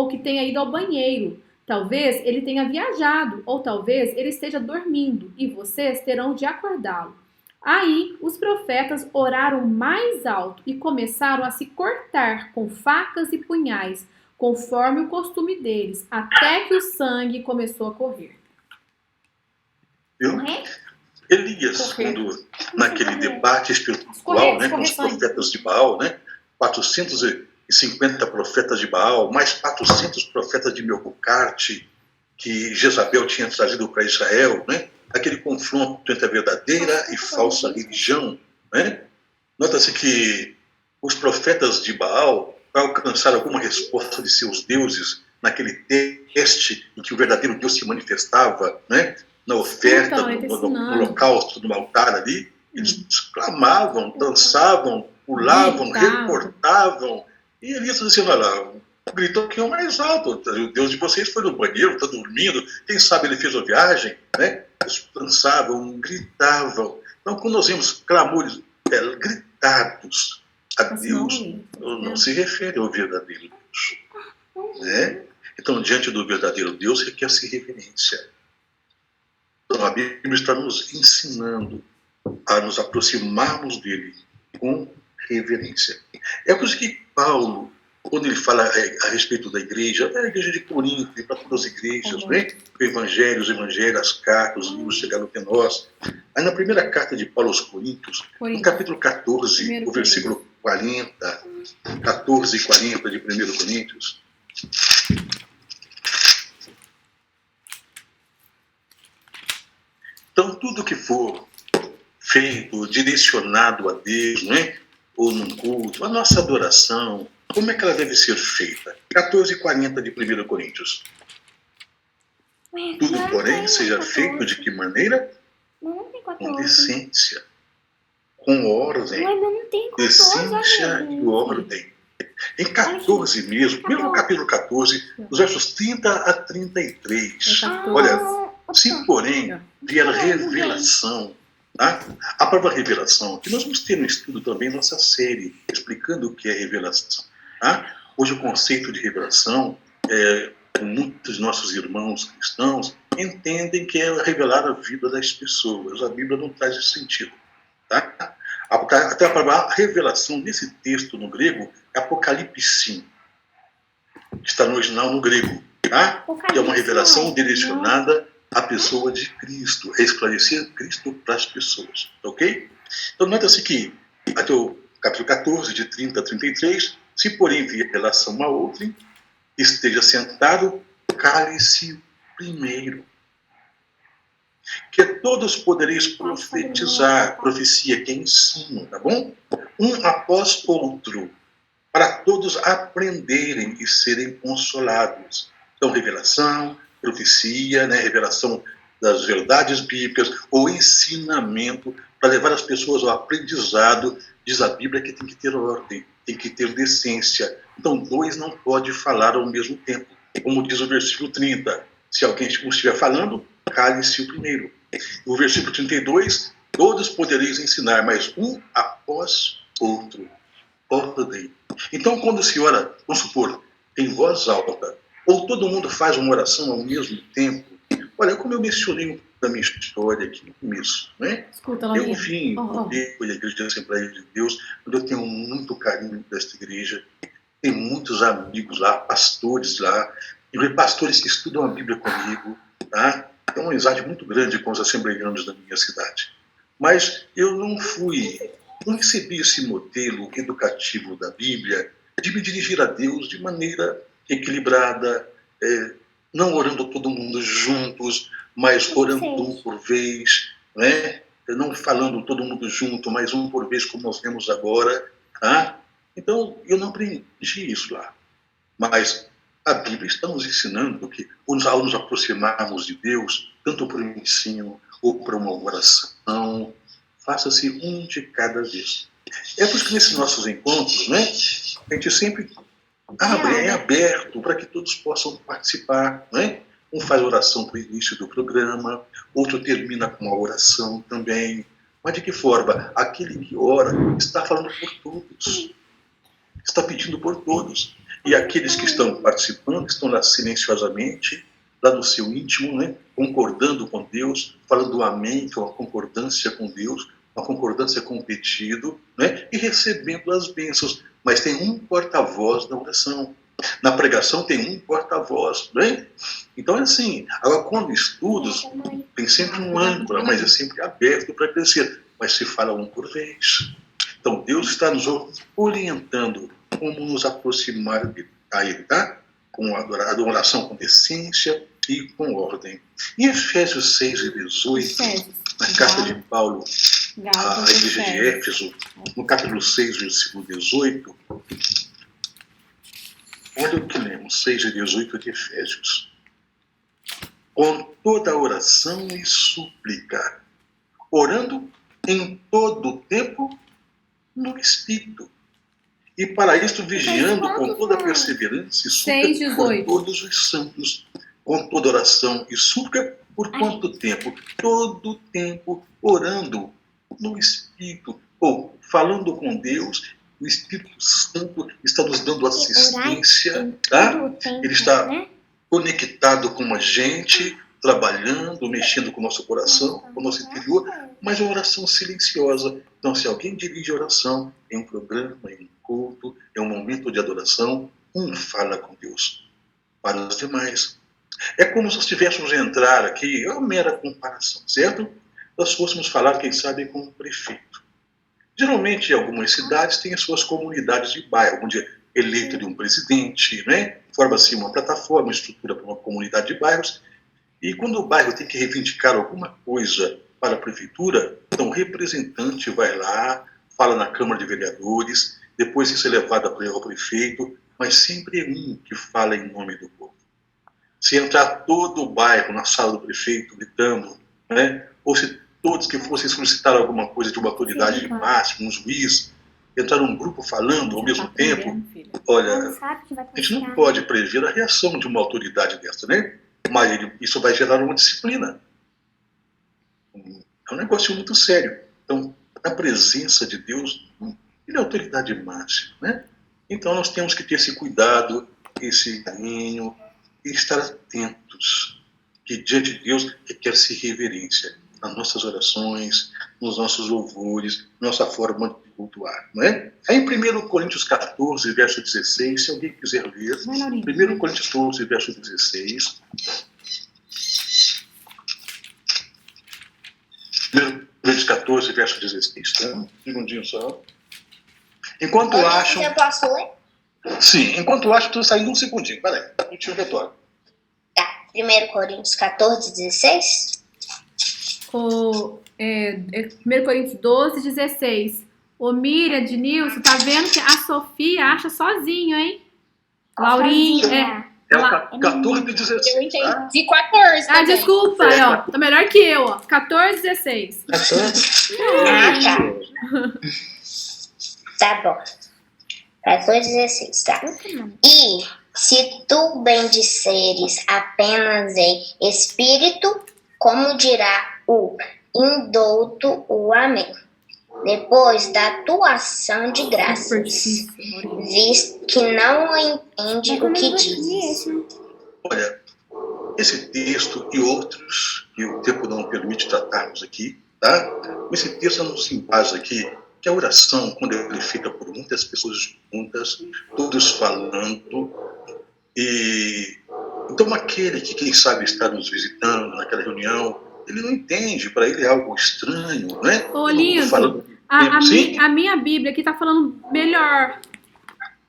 que tenha ido ao banheiro. Talvez ele tenha viajado, ou talvez ele esteja dormindo, e vocês terão de acordá-lo. Aí, os profetas oraram mais alto e começaram a se cortar com facas e punhais, conforme o costume deles, até que o sangue começou a correr. Viu? Correr? Elias, Correr. quando naquele debate espiritual, Correr, né, com os correções. profetas de Baal, né, 450 profetas de Baal, mais 400 profetas de Melcarte, que Jezabel tinha trazido para Israel, né, aquele confronto entre a verdadeira e falsa religião, né, nota-se que os profetas de Baal, para alcançar alguma resposta de seus deuses naquele teste em que o verdadeiro Deus se manifestava, né, na oferta, Então, ele tá no ensinando. holocausto, no altar ali, eles clamavam, dançavam, pulavam, Gritavam. reportavam. E Elias dizendo, olha lá, gritou aqui o mais alto, o Deus de vocês foi no banheiro, está dormindo, quem sabe ele fez uma viagem, né? Eles dançavam, gritavam. Então, quando nós vemos clamores gritados a Deus, não se refere ao verdadeiro Deus, né? Então, diante do verdadeiro Deus, requer-se reverência. Então, a Bíblia está nos ensinando a nos aproximarmos dele com reverência. É por isso que Paulo, quando ele fala a respeito da igreja, a igreja de Corinto, e para todas as igrejas, né? O Evangelho, os Evangelhos, as cartas, os livros chegaram até nós. Aí na primeira carta de Paulo aos Coríntios, no capítulo 14, o versículo 40, 14 e 40 de 1 Coríntios, então, tudo que for feito, direcionado a Deus, né? Ou num culto, a nossa adoração, como é que ela deve ser feita? 14:40 de 1 Coríntios. Tudo, porém, seja feito de que maneira? Não tem Com 14. decência, com ordem. Ué, mas não tem 14, Decência olha. e ordem. Em 14 mesmo no capítulo 14, os versos 30 a 33. Olha, se porém vier revelação, tá? A palavra revelação, que nós vamos ter no estudo também nossa série, explicando o que é revelação. Tá? Hoje o conceito de revelação, muitos nossos irmãos cristãos entendem que é revelar a vida das pessoas. A Bíblia não traz esse sentido. Tá? Até a palavra revelação nesse texto no grego é apocalipse, que está no original no grego, tá? Que é uma revelação direcionada à pessoa de Cristo, é esclarecer Cristo para as pessoas, ok? Então nota-se que até o capítulo 14, de 30 a 33, se porém vier relação a outrem, esteja sentado, cale-se primeiro. Que todos podereis profetizar, profecia que é ensino, tá bom? Um após outro, para todos aprenderem e serem consolados. Então, revelação, profecia, né? Revelação das verdades bíblicas, ou ensinamento, para levar as pessoas ao aprendizado. Diz a Bíblia que tem que ter ordem, tem que ter decência. Então, dois não podem falar ao mesmo tempo. Como diz o versículo 30, se alguém estiver falando, cale-se o primeiro. O versículo 32, todos podereis ensinar, mas um após outro. Ordem. Então, quando se ora, vamos supor, em voz alta, ou todo mundo faz uma oração ao mesmo tempo, olha, como eu mencionei na minha história aqui no começo, né? Eu vim da Igreja de Assembleia de Deus, onde eu tenho muito carinho desta igreja, tem muitos amigos lá, pastores lá, e pastores que estudam a Bíblia comigo, tá? É uma amizade muito grande com os assembleianos da minha cidade. Mas eu não recebi esse modelo educativo da Bíblia de me dirigir a Deus de maneira equilibrada, não orando todo mundo juntos, mas orando um por vez, né? Não falando todo mundo junto, mas um por vez, como nós vemos agora. Tá? Então, eu não aprendi isso lá. Mas a Bíblia está nos ensinando que, ao nos aproximarmos de Deus, tanto por um ensino ou por uma oração, faça-se um de cada vez. É por isso que nesses nossos encontros, né, a gente sempre é aberto para que todos possam participar. Né? Um faz oração para o início do programa, outro termina com uma oração também. Mas de que forma? Aquele que ora está falando por todos. Está pedindo por todos. E aqueles que estão participando, estão lá silenciosamente, lá no seu íntimo, né, concordando com Deus, falando amém, que é uma concordância com Deus, uma concordância com o pedido, né, e recebendo as bênçãos. Mas tem um porta-voz da oração. Na pregação tem um porta-voz, né? Então é assim. Agora, quando estudos, tem sempre um âncora, mas é sempre aberto para crescer. Mas se fala um por vez. Então Deus está nos orientando como nos aproximar a Ele, tá? Com a adoração com decência e com ordem. Em Efésios 6 e 18, na carta de Paulo à igreja de Éfeso, no capítulo 6, versículo 18, olha o que lemos, 6 e 18 de Efésios. Com toda oração e súplica, orando em todo o tempo no Espírito. E para isto vigiando com toda perseverança e súplica por todos os santos, com toda oração e súplica, por quanto tempo? Todo o tempo orando no Espírito, ou falando com Deus. O Espírito Santo está nos dando assistência, tá? Ele está conectado com a gente, trabalhando, mexendo com o nosso coração, com o nosso interior, mas é uma oração silenciosa. Então, se alguém dirige a oração em um programa, em um culto, em um momento de adoração, um fala com Deus. Para os demais, é como se nós tivéssemos de entrar aqui, é uma mera comparação, certo? Nós fôssemos falar, quem sabe, com o prefeito. Geralmente, algumas cidades têm as suas comunidades de bairro, onde é eleito de um presidente, né? Forma-se uma plataforma, uma estrutura para uma comunidade de bairros, e quando o bairro tem que reivindicar alguma coisa para a prefeitura, então o representante vai lá, fala na Câmara de Vereadores, depois isso é levado ao prefeito, mas sempre é um que fala em nome do povo. Se entrar todo o bairro na sala do prefeito gritando, né? Ou se todos que fossem solicitar alguma coisa de uma autoridade máxima, um juiz, entrar num grupo falando ao mesmo tempo, olha, a gente não pode prever a reação de uma autoridade dessa, né? Mas isso vai gerar uma disciplina. É um negócio muito sério. Então, a presença de Deus, ele é a autoridade máxima, né? Então, nós temos que ter esse cuidado, esse carinho, e estar atentos, que diante de Deus requer-se reverência nas nossas orações, nos nossos louvores, nossa forma de cultuar, não é? É em 1 Coríntios 14, verso 16, se alguém quiser ler, 1 Coríntios 14, verso 16. 1 Coríntios 14, verso 16, tá? Um segundinho só. Enquanto acham... Eu posso ler? Sim, enquanto acham, estou saindo um segundinho. Peraí, eu retorno. Tá, 1 Coríntios 14, 16. 1 Coríntios 12, 16. Ô Miriam, Nilson, tá vendo que a Sofia acha sozinho, hein? Laurinha, É o 14 e 16. Eu entendi 14 também. desculpa, ó. Tá melhor que eu, ó. 14, 16. Tá bom. 14, 16, tá. E se tu bendisseres apenas em espírito, como dirá o indouto o amém, depois da tua ação de graças, visto que não entende o que diz. Olha, esse texto e outros que o tempo não permite tratarmos aqui, tá? Esse texto nos embasa aqui que a oração, quando ele é feita por muitas pessoas juntas, todos falando, e então aquele que, quem sabe, está nos visitando naquela reunião, ele não entende, para ele é algo estranho, né? Ô, Lindo, a minha Bíblia aqui tá falando melhor.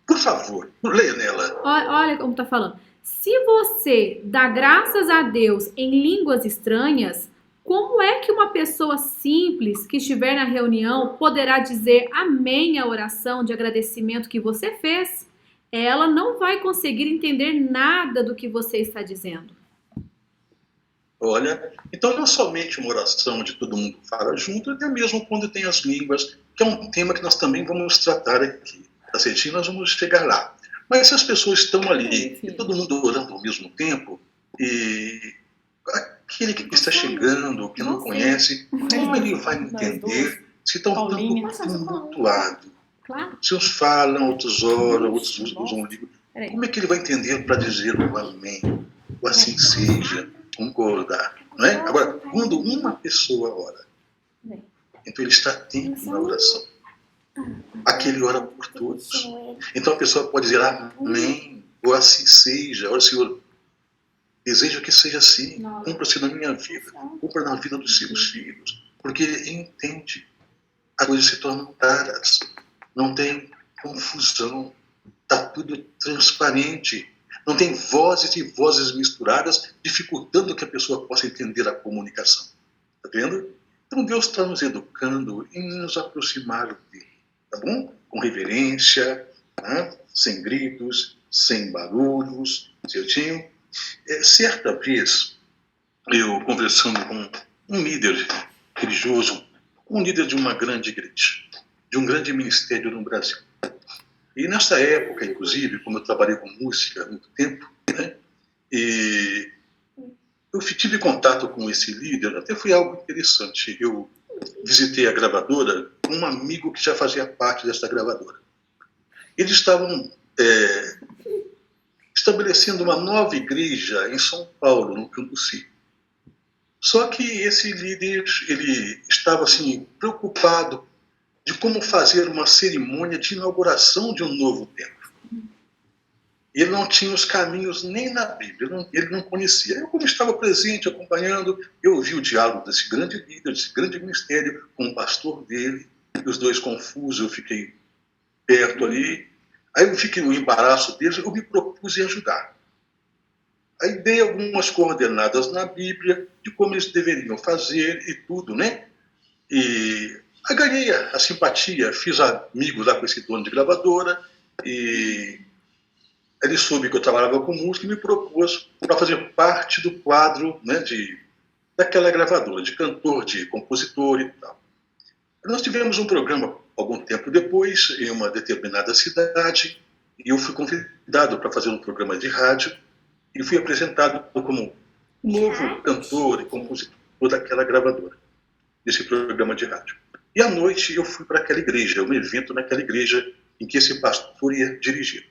Por favor, leia nela. Olha como tá falando. Se você dá graças a Deus em línguas estranhas, como é que uma pessoa simples que estiver na reunião poderá dizer amém à oração de agradecimento que você fez? Ela não vai conseguir entender nada do que você está dizendo. Olha, então não é somente uma oração de todo mundo fala junto, até mesmo quando tem as línguas, que é um tema que nós também vamos tratar aqui. Tá certinho? Nós vamos chegar lá. Mas se as pessoas estão ali e todo mundo orando ao mesmo tempo, e aquele que está chegando, que não conhece, como ele vai entender se estão tanto tumultuado? Se uns falam, outros oram, outros usam o livro. Como é que ele vai entender para dizer o amém? O assim seja, concordar, não é? Agora, quando uma pessoa ora, então ele está atento na oração. Aquele ora por todos. Então a pessoa pode dizer amém, ou assim seja. Olha, Senhor, desejo que seja assim. Nossa. Cumpra-se na minha vida, cumpra na vida dos seus filhos. Porque ele entende. As coisas se tornam claras, não tem confusão, está tudo transparente. Não tem vozes e vozes misturadas, dificultando que a pessoa possa entender a comunicação. Está vendo? Então Deus está nos educando em nos aproximar dele, tá bom? Com reverência, né? Sem gritos, sem barulhos, certinho? Certa vez, eu conversando com um líder religioso, um líder de uma grande igreja, de um grande ministério no Brasil. E nessa época, inclusive, como eu trabalhei com música há muito tempo, né, e eu tive contato com esse líder, até foi algo interessante. Eu visitei a gravadora com um amigo que já fazia parte dessa gravadora. Eles estavam estabelecendo uma nova igreja em São Paulo, no Cambuci. Só que esse líder, ele estava assim, preocupado de como fazer uma cerimônia de inauguração de um novo templo. Ele não tinha os caminhos nem na Bíblia, ele não conhecia. Eu, como estava presente, acompanhando, eu ouvi o diálogo desse grande líder, desse grande ministério, com o pastor dele, e os dois confusos, eu fiquei perto ali. Aí eu fiquei no embaraço deles, eu me propus em ajudar. Aí dei algumas coordenadas na Bíblia de como eles deveriam fazer e tudo, né? E aí ganhei a simpatia, fiz amigos lá com esse dono de gravadora, e ele soube que eu trabalhava com música e me propôs para fazer parte do quadro, né, daquela gravadora, de cantor, de compositor e tal. Nós tivemos um programa algum tempo depois, em uma determinada cidade, e eu fui convidado para fazer um programa de rádio, e fui apresentado como novo cantor e compositor daquela gravadora, desse programa de rádio. E à noite eu fui para aquela igreja, um evento naquela igreja em que esse pastor ia dirigir.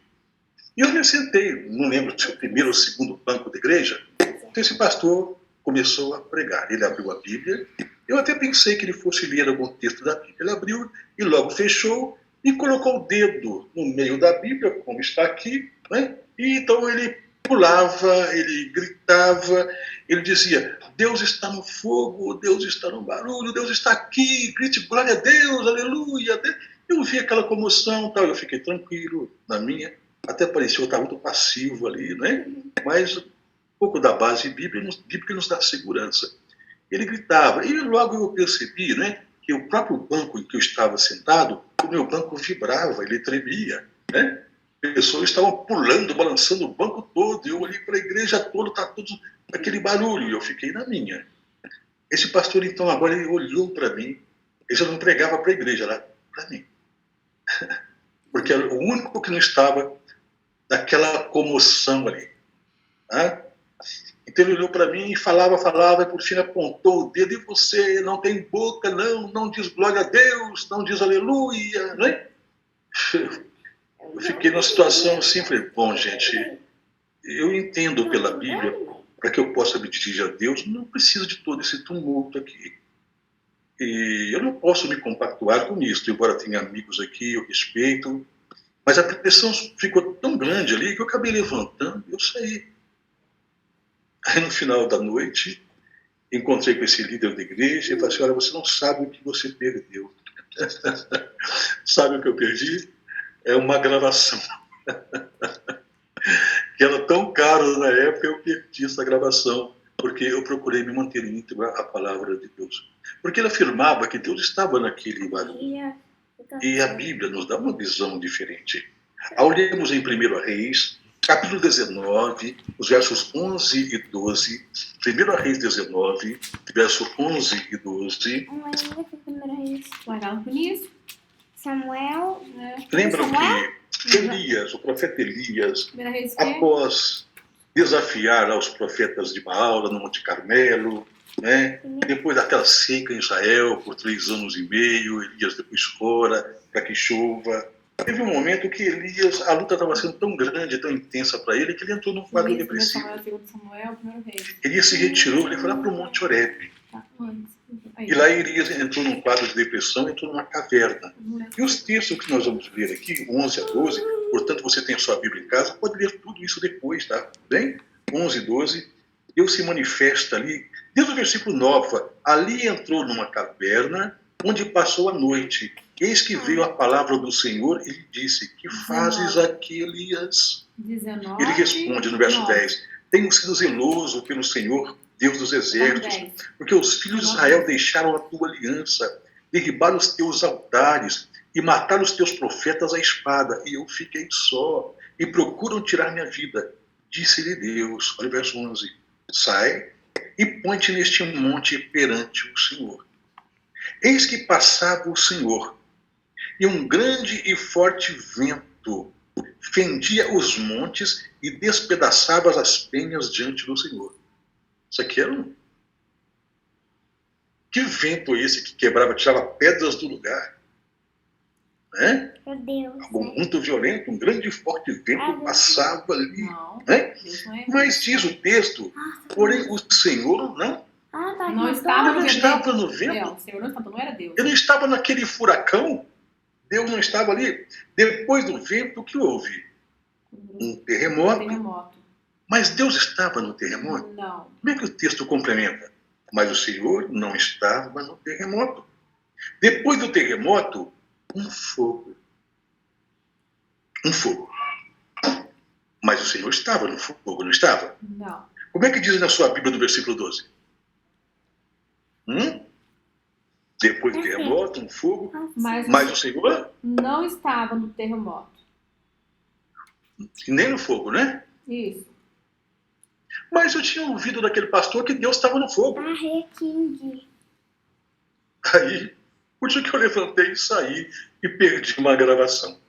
E eu me sentei, não lembro se o primeiro ou segundo banco da igreja, então esse pastor começou a pregar. Ele abriu a Bíblia, eu até pensei que ele fosse ler algum texto da Bíblia. Ele abriu e logo fechou e colocou o dedo no meio da Bíblia, como está aqui, né? E então ele pulava, ele gritava, ele dizia: Deus está no fogo, Deus está no barulho, Deus está aqui, grite glória a Deus, aleluia. Eu vi aquela comoção, tal, eu fiquei tranquilo na minha, até parecia que eu estava muito passivo ali, né? Mas um pouco da base bíblica nos dá segurança. Ele gritava, e logo eu percebi, né, que o próprio banco em que eu estava sentado, o meu banco vibrava, ele tremia, né? Pessoas estavam pulando, balançando o banco todo. Eu olhei para a igreja toda, está todo aquele barulho. E eu fiquei na minha. Esse pastor, então, agora ele olhou para mim. Ele já não pregava para a igreja, era para mim. Porque era o único que não estava naquela comoção ali. Tá? Então ele olhou para mim e falava, e por fim apontou o dedo: e você não tem boca, não diz glória a Deus, não diz aleluia, né? Eu fiquei numa situação assim, falei: bom, gente, eu entendo pela Bíblia, para que eu possa me dirigir a Deus, não preciso de todo esse tumulto aqui. E eu não posso me compactuar com isso, embora tenha amigos aqui, eu respeito, mas a pressão ficou tão grande ali que eu acabei levantando e eu saí. Aí no final da noite, encontrei com esse líder da igreja e falei assim: olha, você não sabe o que você perdeu. Sabe o que eu perdi? É uma gravação. Que era tão caro na época, eu perdi essa gravação, porque eu procurei me manter íntegro à palavra de Deus. Porque ele afirmava que Deus estava naquele barulho. E a Bíblia nos dá uma visão diferente. Ao lermos em 1 Reis, capítulo 19, os versos 11 e 12, 1 Reis 19, verso 11 e 12. Legal com isso. Samuel. Lembram que Elias, o profeta Elias, Reis, após desafiar os profetas de Baal no Monte Carmelo, né? Depois daquela seca em Israel por 3 anos e meio, Elias depois ora para que chova. Teve um momento que Elias, a luta estava sendo tão grande, tão intensa para ele, que ele entrou num quadro depressivo. Elias se retirou, ele foi lá para o Monte Horebe. E lá Elias entrou num quadro de depressão, entrou numa caverna. E os textos que nós vamos ler aqui, 11 a 12, portanto você tem a sua Bíblia em casa, pode ler tudo isso depois, tá? Bem? 11 e 12, Deus se manifesta ali, desde o versículo 9, ali entrou numa caverna, onde passou a noite. Eis que veio a palavra do Senhor e lhe disse, que fazes aqui, Elias? 19, Ele responde no verso 9. 10, tenho sido zeloso pelo Senhor, Deus dos exércitos, 10. porque os filhos de Israel deixaram a tua aliança, derribaram os teus altares e mataram os teus profetas à espada, e eu fiquei só, e procuram tirar minha vida. Disse-lhe Deus, olha o verso 11, sai e põe-te neste monte perante o Senhor. Eis que passava o Senhor, e um grande e forte vento fendia os montes e despedaçava as penhas diante do Senhor. Isso aqui era um... Que vento é esse que quebrava, tirava pedras do lugar? Né? Meu Deus. Algo muito violento, um grande e forte vento passava ali. Não, Né? Deus não é. Mas diz o texto, porém o Senhor Não estava não no estava no vento. vento. Não, o Senhor não estava, não era Deus. Ele não estava naquele furacão. Deus não estava ali. Depois do vento, o que houve? Um terremoto. Terremoto. Mas Deus estava no terremoto? Não. Como é que o texto complementa? Mas o Senhor não estava no terremoto. Depois do terremoto, um fogo. Um fogo. Mas o Senhor estava no fogo, não estava? Não. Como é que diz na sua Bíblia do versículo 12? Depois do terremoto, um fogo. Mas o Senhor? Não estava no terremoto. E nem no fogo, né? Isso. Mas eu tinha ouvido daquele pastor que Deus estava no fogo. King. Aí, por isso que eu levantei e saí e perdi uma gravação.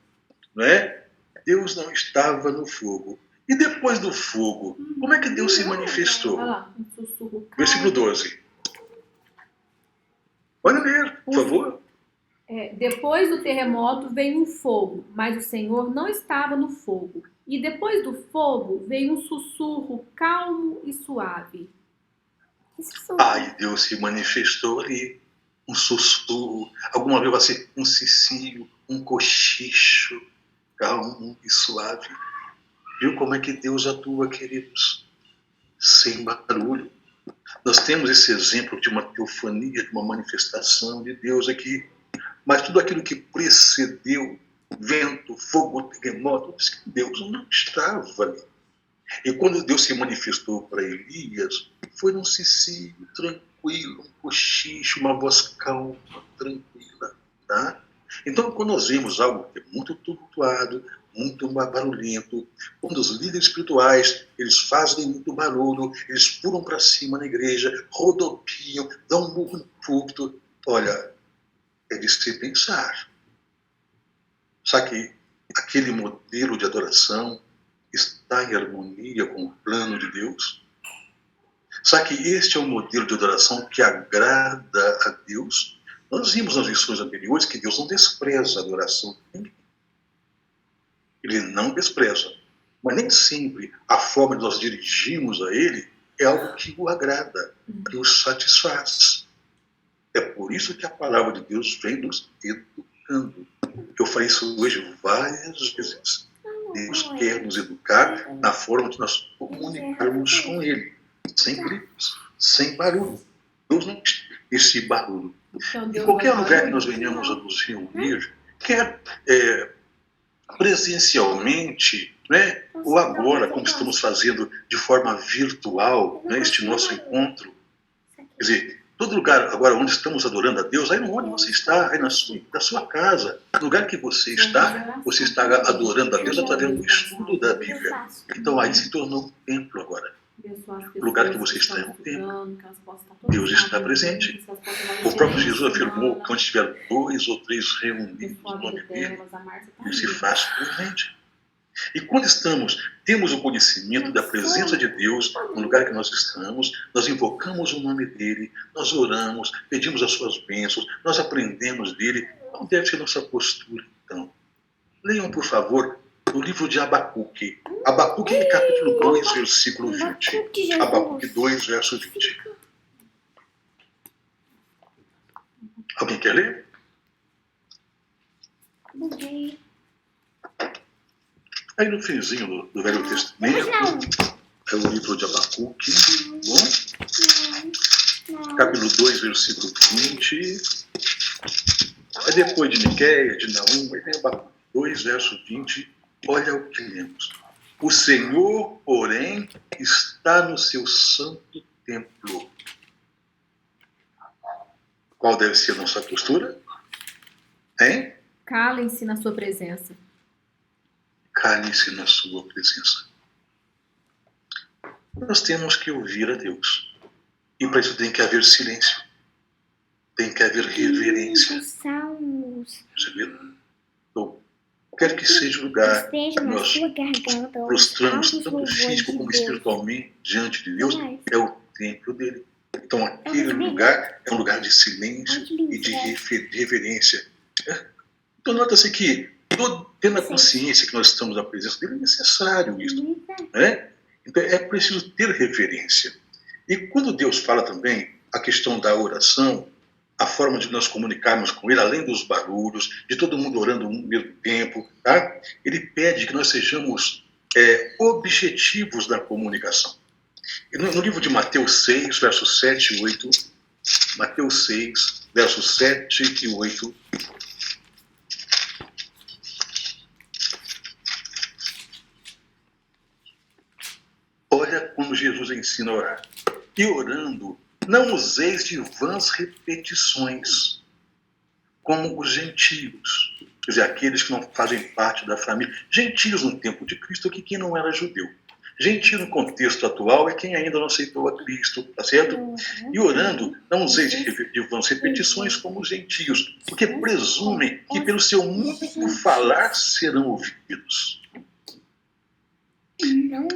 Não é? Deus não estava no fogo. E depois do fogo, como é que Deus se manifestou? Olha lá, um sussurro calmo. Versículo 12. Pode ler, por favor. Depois do terremoto veio um fogo, mas o Senhor não estava no fogo. E depois do fogo veio um sussurro calmo e suave. Aí Deus se manifestou ali. Um sussurro, alguma vez vai ser um cicio, um cochicho, calmo e suave. Viu como é que Deus atua, queridos? Sem barulho. Nós temos esse exemplo de uma teofania, de uma manifestação de Deus aqui. Mas tudo aquilo que precedeu, vento, fogo, terremoto, diz que Deus não estava ali. E quando Deus se manifestou para Elias, foi num cicio tranquilo, um cochicho, uma voz calma, tranquila. Tá? Então, quando nós vemos algo que é muito tumultuado, muito barulhento, quando os líderes espirituais, eles fazem muito barulho, eles pulam para cima na igreja, rodopiam, dão um murro no púlpito, olha, é de se pensar. Sabe que aquele modelo de adoração está em harmonia com o plano de Deus? Sabe que este é um modelo de adoração que agrada a Deus? Nós vimos nas lições anteriores que Deus não despreza a adoração. Ele não despreza. Mas nem sempre a forma de nós dirigirmos a Ele é algo que o agrada, que o satisfaz. É por isso que a palavra de Deus vem nos educando. Eu falei isso hoje várias vezes. Deus quer nos educar na forma de nós comunicarmos com Ele. Sem gritos, sem barulho. Deus não tem esse barulho. Em qualquer lugar que nós venhamos a nos reunir, quer presencialmente, né, ou agora, como estamos fazendo de forma virtual, né, este nosso encontro. Quer dizer, todo lugar agora onde estamos adorando a Deus, aí onde você está, aí na sua casa, no lugar que você está adorando a Deus através do estudo da Bíblia. Então aí se tornou um templo agora. O lugar que você está é um templo. Deus está presente. O próprio Jesus afirmou que onde estiver 2 ou 3 reunidos no nome dele, ele se faz presente. E quando temos o conhecimento da presença de Deus no lugar que nós estamos, nós invocamos o nome dele, nós oramos, pedimos as suas bênçãos, nós aprendemos dele. Qual deve ser nossa postura, então? Leiam, por favor, o livro de Abacuque. Abacuque, capítulo 2, versículo 20. Abacuque 2, verso 20. Alguém quer ler? Buguei. Aí no finzinho do Velho Testamento, é o livro de Abacuque, bom? Capítulo 2, versículo 20. Aí depois de Miqueias, de Naum, aí tem Abacuque 2, verso 20. Olha o que lemos. O Senhor, porém, está no seu santo templo. Qual deve ser a nossa postura? Hein? Calem-se na sua presença. Cale-se na sua presença. Nós temos que ouvir a Deus. E para isso tem que haver silêncio. Tem que haver reverência. Salmos. Perceberam? Então, quer que seja o lugar que Esteja na nós sua garganta os prostramos, altos tanto louvores físico de como Deus. espiritualmente, diante de Deus, Mas- é o templo dele. Então, aquele lugar é um lugar de silêncio e de reverência. Então, nota-se que, tendo a consciência que nós estamos na presença dele, é necessário isso. Né? Então, é preciso ter reverência. E quando Deus fala também a questão da oração, a forma de nós comunicarmos com ele, além dos barulhos, de todo mundo orando ao mesmo tempo, tá? Ele pede que nós sejamos objetivos na comunicação. No livro de Mateus 6, versos 7 e 8, Mateus 6, versos 7 e 8, olha como Jesus ensina a orar. E orando, não useis de vãs repetições, como os gentios, quer dizer, aqueles que não fazem parte da família. Gentios no tempo de Cristo é que quem não era judeu. Gentio no contexto atual é quem ainda não aceitou a Cristo, tá certo? E orando, não useis de vãs repetições como os gentios, porque presumem que pelo seu muito falar serão ouvidos.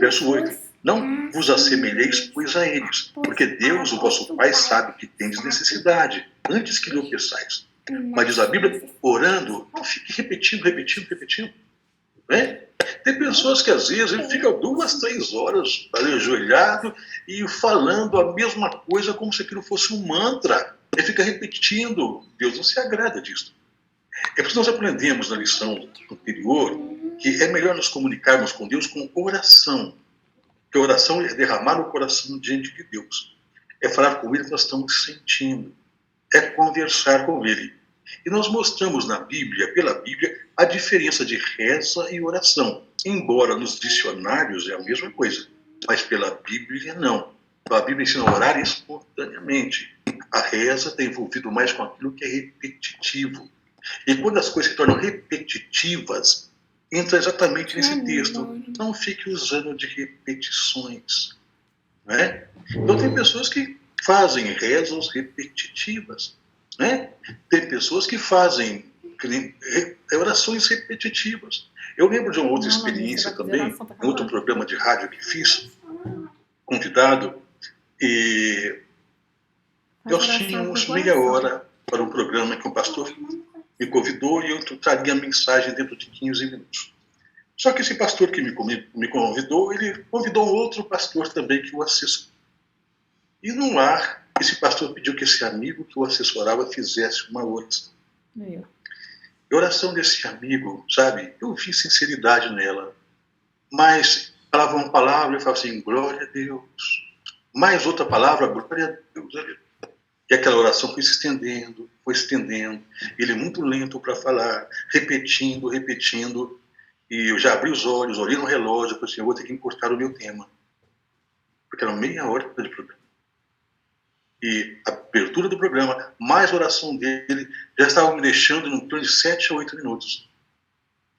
Verso 8. Não vos assemelheis, pois, a eles, porque Deus, o vosso Pai, sabe que tendes necessidade, antes que lhe o peçais. Mas diz a Bíblia, orando, não fique repetindo. Né? Tem pessoas que às vezes ele fica 2, 3 horas ali ajoelhado e falando a mesma coisa como se aquilo fosse um mantra. Ele fica repetindo. Deus não se agrada disso. É por isso que nós aprendemos na lição anterior que é melhor nos comunicarmos com Deus com oração. Porque a oração é derramar o coração diante de Deus. É falar com Ele que nós estamos sentindo. É conversar com Ele. E nós mostramos na Bíblia, pela Bíblia, a diferença de reza e oração. Embora nos dicionários é a mesma coisa, mas pela Bíblia não. A Bíblia ensina a orar espontaneamente. A reza está envolvida mais com aquilo que é repetitivo. E quando as coisas se tornam repetitivas, entra exatamente nesse texto. Não fique usando de repetições. Né? Então tem pessoas que fazem rezas repetitivas. Né? Tem pessoas que fazem orações repetitivas. Eu lembro de uma outra experiência também, em outro programa de rádio que fiz, convidado, e nós tínhamos meia hora para um programa que o pastor me convidou e eu traria a mensagem dentro de 15 minutos. Só que esse pastor que me convidou, ele convidou um outro pastor também que o assessorou. E no ar, esse pastor pediu que esse amigo que o assessorava fizesse uma oração. E a oração desse amigo, sabe, eu vi sinceridade nela. Mas falava uma palavra e falava assim, glória a Deus. Mais outra palavra, glória a Deus. E aquela oração foi se estendendo, Ele muito lento para falar, repetindo. E eu já abri os olhos, olhei no relógio, falei assim, eu vou ter que encurtar o meu tema. Porque era meia hora de programa. E a abertura do programa, mais a oração dele, já estava me deixando em torno de 7 a 8 minutos.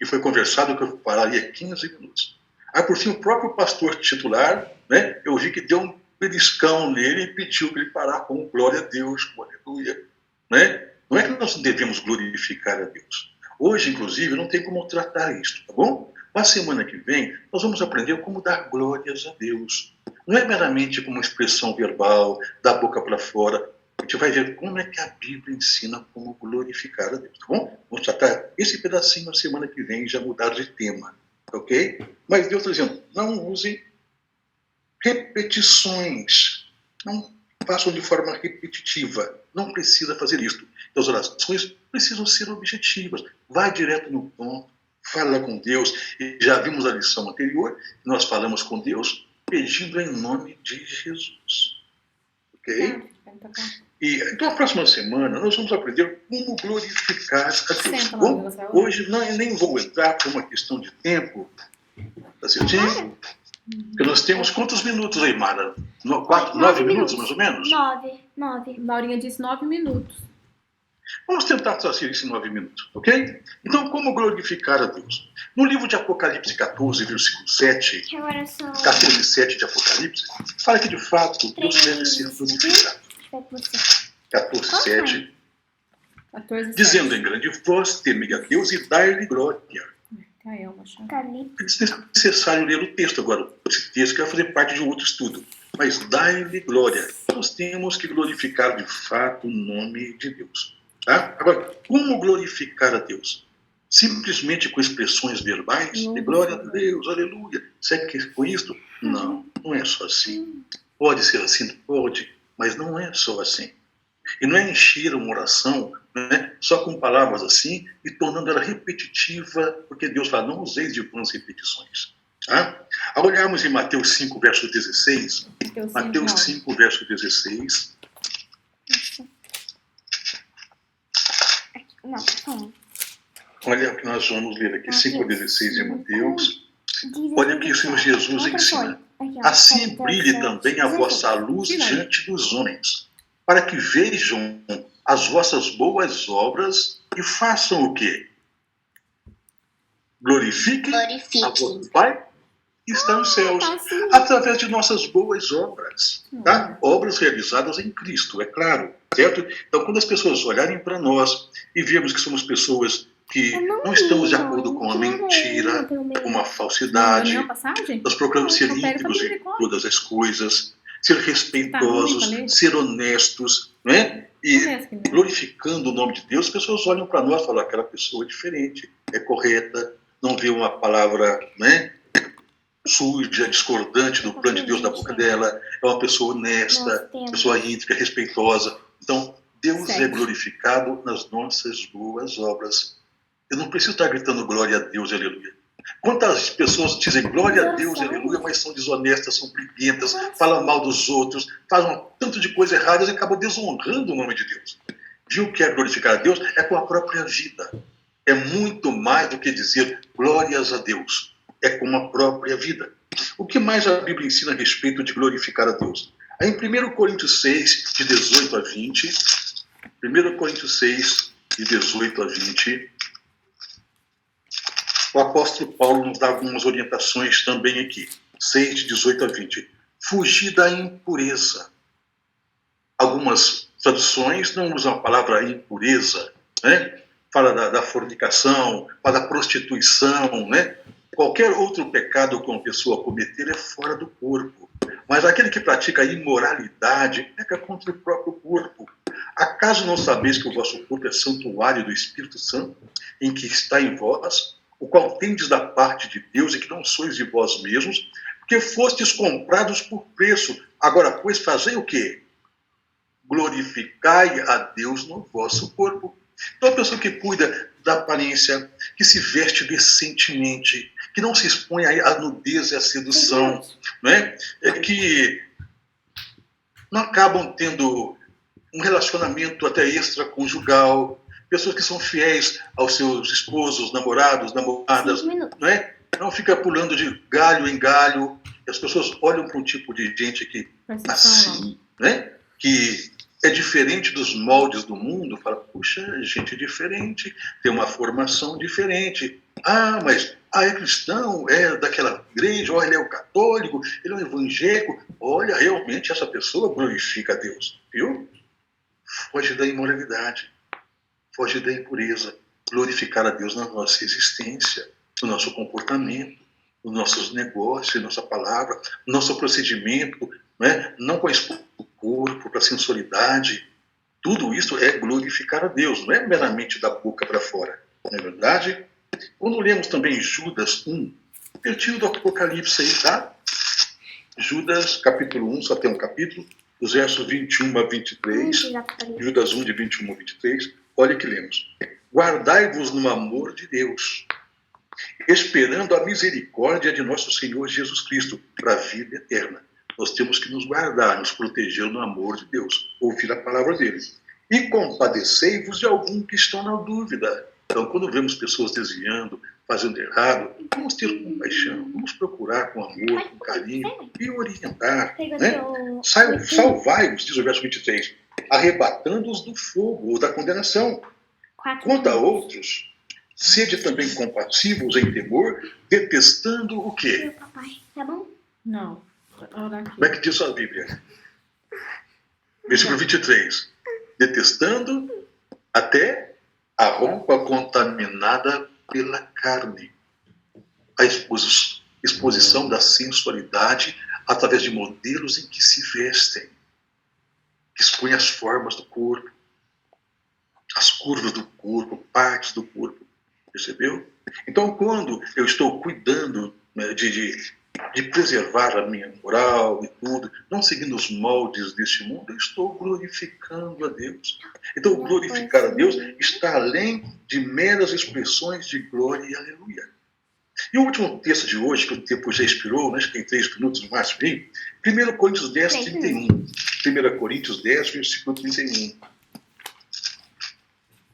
E foi conversado que eu pararia 15 minutos. Aí, por fim, o próprio pastor titular, né, eu vi que deu um beliscão nele e pediu para ele parar com glória a Deus, com aleluia. Né? Não é que nós devemos glorificar a Deus. Hoje, inclusive, não tem como tratar isso, tá bom? Na semana que vem, nós vamos aprender como dar glórias a Deus. Não é meramente como expressão verbal, da boca para fora. A gente vai ver como é que a Bíblia ensina como glorificar a Deus, tá bom? Vamos tratar esse pedacinho na semana que vem e já mudar de tema, ok? Mas Deus está dizendo, não usem repetições. Não façam de forma repetitiva. Não precisa fazer isso. Então, as orações precisam ser objetivas. Vai direto no ponto, fala com Deus. E já vimos a lição anterior, nós falamos com Deus pedindo em nome de Jesus. Ok? Então, a próxima semana, nós vamos aprender como glorificar a Deus. Bom, hoje nem vou entrar por uma questão de tempo. Tá certinho? Porque nós temos quantos minutos aí, Mara? 9 minutos, mais ou menos? 9. Laurinha disse 9 minutos. Vamos tentar fazer isso em 9 minutos, ok? Então, como glorificar a Deus? No livro de Apocalipse 14, versículo 7, Que agora são 14, 7 de Apocalipse, fala que, de fato, Deus deve ser glorificado. 14, 7, 14, dizendo em grande voz, temei a Deus e dar-lhe glória. É desnecessário ler o texto agora. Esse texto que vai fazer parte de um outro estudo. Mas dar-lhe glória. Nós temos que glorificar de fato o nome de Deus. Tá? Agora, como glorificar a Deus? Simplesmente com expressões verbais? De glória a Deus, aleluia. Será que é com isso? Não, não é só assim. Pode ser assim? Pode, mas não é só assim. E não é encher uma oração, né, só com palavras assim e tornando ela repetitiva, porque Deus fala, não useis de vãs repetições. Tá? Ao olharmos em Mateus 5, verso 16, Mateus 5, verso 16. Olha o que nós vamos ler aqui, 5,16 de Mateus. Olha o que o Senhor Jesus ensina. Assim brilhe também a vossa luz diante dos homens, para que vejam as vossas boas obras e façam o quê? Glorifiquem a vosso Pai que está nos céus, através de nossas boas obras. Tá? Obras realizadas em Cristo, é claro. Certo? Então, quando as pessoas olharem para nós e vermos que somos pessoas que não estamos de acordo com a mentira, com uma falsidade, nós procuramos ser íntegros em todas as coisas, ser respeitosos, ser honestos, né? E glorificando o nome de Deus, as pessoas olham para nós e falam, aquela pessoa é diferente, é correta, não vê uma palavra, né, suja, discordante do plano de Deus na boca dela, é uma pessoa honesta, pessoa íntegra, respeitosa. Então, Deus é glorificado nas nossas boas obras. Eu não preciso estar gritando glória a Deus, aleluia. Quantas pessoas dizem glória a Deus, aleluia, mas são desonestas, são briguentas, falam mal dos outros, fazem um tanto de coisa errada e acabam desonrando o nome de Deus. Viu o que é glorificar a Deus? É com a própria vida. É muito mais do que dizer glórias a Deus. É com a própria vida. O que mais a Bíblia ensina a respeito de glorificar a Deus? Aí em 1 Coríntios 6, de 18 a 20, 1 Coríntios 6, de 18 a 20, o apóstolo Paulo nos dá algumas orientações também aqui. 6, de 18 a 20. Fugir da impureza. Algumas traduções não usam a palavra impureza, né? Fala da fornicação, fala da prostituição, né? Qualquer outro pecado que uma pessoa cometer é fora do corpo. Mas aquele que pratica a imoralidade peca contra o próprio corpo. Acaso não sabeis que o vosso corpo é santuário do Espírito Santo, em que está em vós, o qual tendes da parte de Deus e que não sois de vós mesmos, porque fostes comprados por preço. Agora, pois, fazei o quê? Glorificai a Deus no vosso corpo. Então, a pessoa que cuida da aparência, que se veste decentemente, que não se expõe à nudez e à sedução, né? Que não acabam tendo um relacionamento até extraconjugal, pessoas que são fiéis aos seus esposos, namorados, namoradas, né? Não fica pulando de galho em galho. As pessoas olham para um tipo de gente que assim, né? Que é diferente dos moldes do mundo, fala, puxa, gente diferente, tem uma formação diferente. Ah, mas é cristão, é daquela igreja, olha, ele é o católico, ele é um evangélico. Olha, realmente essa pessoa glorifica a Deus, viu? Foge da imoralidade, foge da impureza. Glorificar a Deus na nossa existência, no nosso comportamento, nos nossos negócios, nossa palavra, no nosso procedimento, né? Não com a corpo, para a sensualidade. Tudo isso é glorificar a Deus, não é meramente da boca para fora. Não é verdade? Quando lemos também Judas 1, pertinho do Apocalipse aí, tá? Judas, capítulo 1, só tem um capítulo, dos versos 21 a 23, Apocalipse. Judas 1, de 21 a 23, olha que lemos. Guardai-vos no amor de Deus, esperando a misericórdia de nosso Senhor Jesus Cristo para a vida eterna. Nós temos que nos guardar, nos proteger no amor de Deus, ouvir a palavra dele. E compadecei-vos de algum que estão na dúvida. Então, quando vemos pessoas desviando, fazendo errado, vamos ter compaixão, vamos procurar com amor, com carinho e orientar. Né? Salvai-vos, diz o verso 23, arrebatando-os do fogo ou da condenação. Quanto a outros, sede também compassivos em temor, detestando o quê? Papai, tá bom? Não. Orar aqui. Como é que diz a Bíblia? Versículo 23. Detestando até a roupa contaminada pela carne. A exposição da sensualidade através de modelos em que se vestem. Que expõem as formas do corpo, as curvas do corpo, partes do corpo. Percebeu? Então, quando eu estou cuidando, né, de preservar a minha moral e tudo, não seguindo os moldes deste mundo, eu estou glorificando a Deus. Então, glorificar a Deus está além de meras expressões de glória e aleluia. E o último texto de hoje, que o tempo já expirou, né, acho que tem 3 minutos no máximo, 1 Coríntios 10, 31. 1 Coríntios 10, versículo 31.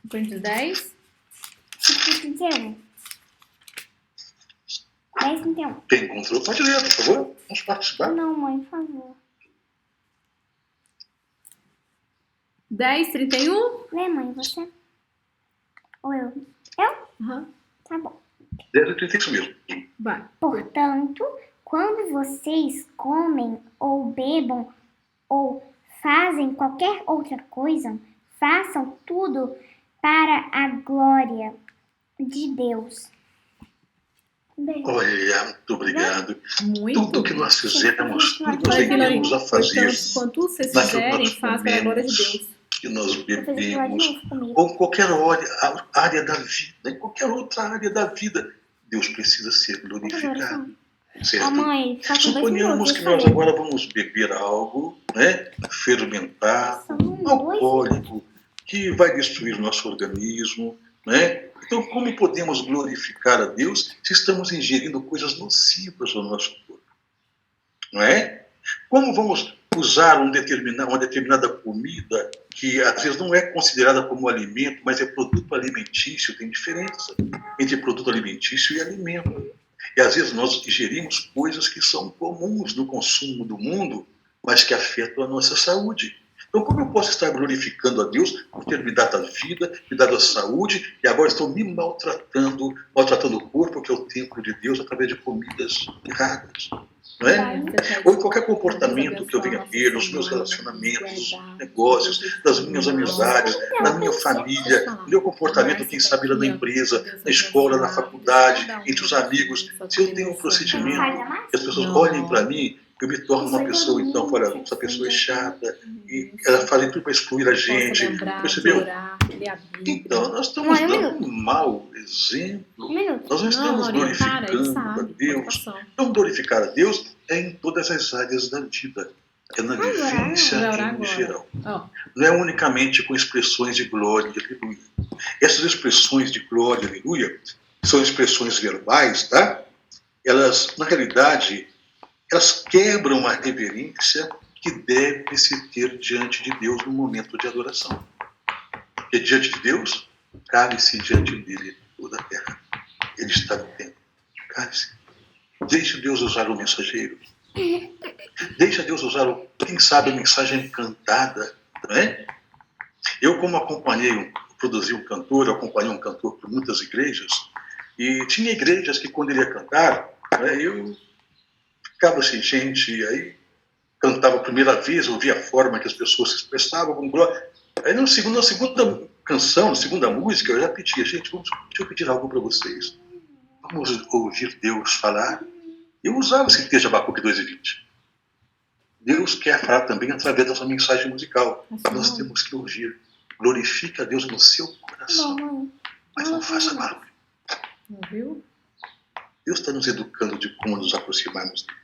Coríntios 10. 31. 10, 31. Quem encontrou, pode ler, por favor. Vamos participar. Não, mãe, por favor. 10, 31. Lê, mãe, você? Ou eu? Eu? Uhum. Tá bom. 10 e 30, isso mesmo. Vai. Portanto, quando vocês comem ou bebam ou fazem qualquer outra coisa, façam tudo para a glória de Deus. Olha, muito obrigado. Muito. Tudo que nós fizermos, tudo que nós Vai, devemos a fazer, portanto, quanto vocês naquilo que fizerem, nós faz para a glória de comemos, Deus. que nós Vou fazer de bebemos, novo comigo. ou qualquer área da vida, em qualquer outra área da vida, Deus precisa ser glorificado. Ó, Certo? mãe, só com 2 Suponhamos minutos. que nós agora vamos beber algo, né, fermentado, alcoólico, que vai destruir o nosso organismo, né? Então, como podemos glorificar a Deus se estamos ingerindo coisas nocivas no nosso corpo? Não é? Como vamos usar uma determinada comida que às vezes não é considerada como alimento, mas é produto alimentício? Tem diferença entre produto alimentício e alimento. E às vezes nós ingerimos coisas que são comuns no consumo do mundo, mas que afetam a nossa saúde. Então, como eu posso estar glorificando a Deus por ter me dado a vida, me dado a saúde, e agora estou me maltratando o corpo, que é o templo de Deus, através de comidas erradas? Não é? Ou em qualquer comportamento que eu venha ter, nos meus relacionamentos, nos negócios, nas minhas amizades, na minha família, no meu comportamento, quem sabe, lá na empresa, na escola, na faculdade, entre os amigos. Se eu tenho um procedimento, e as pessoas olhem para mim, eu me torno uma pessoa, então, olha, essa pessoa é chata, e ela faz tudo para excluir a gente, percebeu? Então, nós estamos dando um mau exemplo, nós não estamos glorificando a Deus. Então, glorificar a Deus é em todas as áreas da vida, é na vivência em geral. Não é unicamente com expressões de glória e aleluia. Essas expressões de glória e aleluia são expressões verbais, tá? Elas, na realidade, elas quebram a reverência que deve se ter diante de Deus no momento de adoração. Porque diante de Deus, cale-se diante dele toda a terra. Ele está vivendo. Cale-se. Deixe Deus usar o mensageiro. Deixa Deus usar, quem sabe, a mensagem cantada. Não é? Eu, como produzi um cantor, eu acompanhei um cantor por muitas igrejas, e tinha igrejas que, quando ele ia cantar, eu ficava assim, gente, e aí cantava a primeira vez, eu ouvia a forma que as pessoas se expressavam com glória. Aí na segunda canção, na segunda música, eu já pedia, gente, deixa eu pedir algo para vocês. Vamos ouvir Deus falar. Eu usava esse texto de Abacuque 2:20. Deus quer falar também através dessa mensagem musical. Nós temos que ouvir. Glorifique a Deus no seu coração. Mas não faça barulho. Não viu? Deus está nos educando de como nos aproximarmos dele.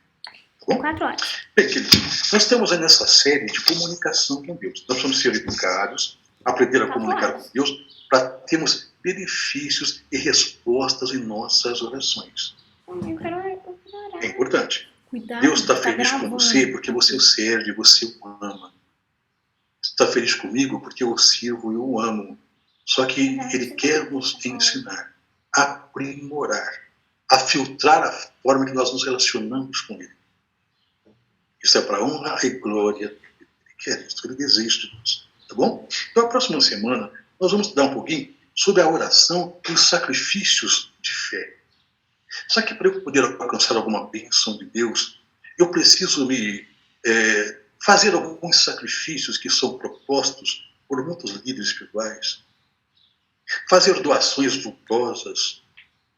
Bom? 4 horas. Bem, querido, nós estamos aí nessa série de comunicação com Deus. Nós vamos ser educados, aprender a comunicar com Deus para termos benefícios e respostas em nossas orações. Eu quero orar. É importante. Cuidado, Deus está tá feliz com gravando. você porque você o serve, você o ama. Está feliz comigo porque eu o sirvo e eu o amo. Só que Ele quer nos ensinar a aprimorar, a filtrar a forma que nós nos relacionamos com Ele. Isso é para honra e glória. Ele quer isso, Ele deseja de nós. Tá bom? Então, a próxima semana, nós vamos estudar um pouquinho sobre a oração e os sacrifícios de fé. Só que para eu poder alcançar alguma bênção de Deus, eu preciso fazer alguns sacrifícios que são propostos por muitos líderes espirituais. Fazer doações vultosas.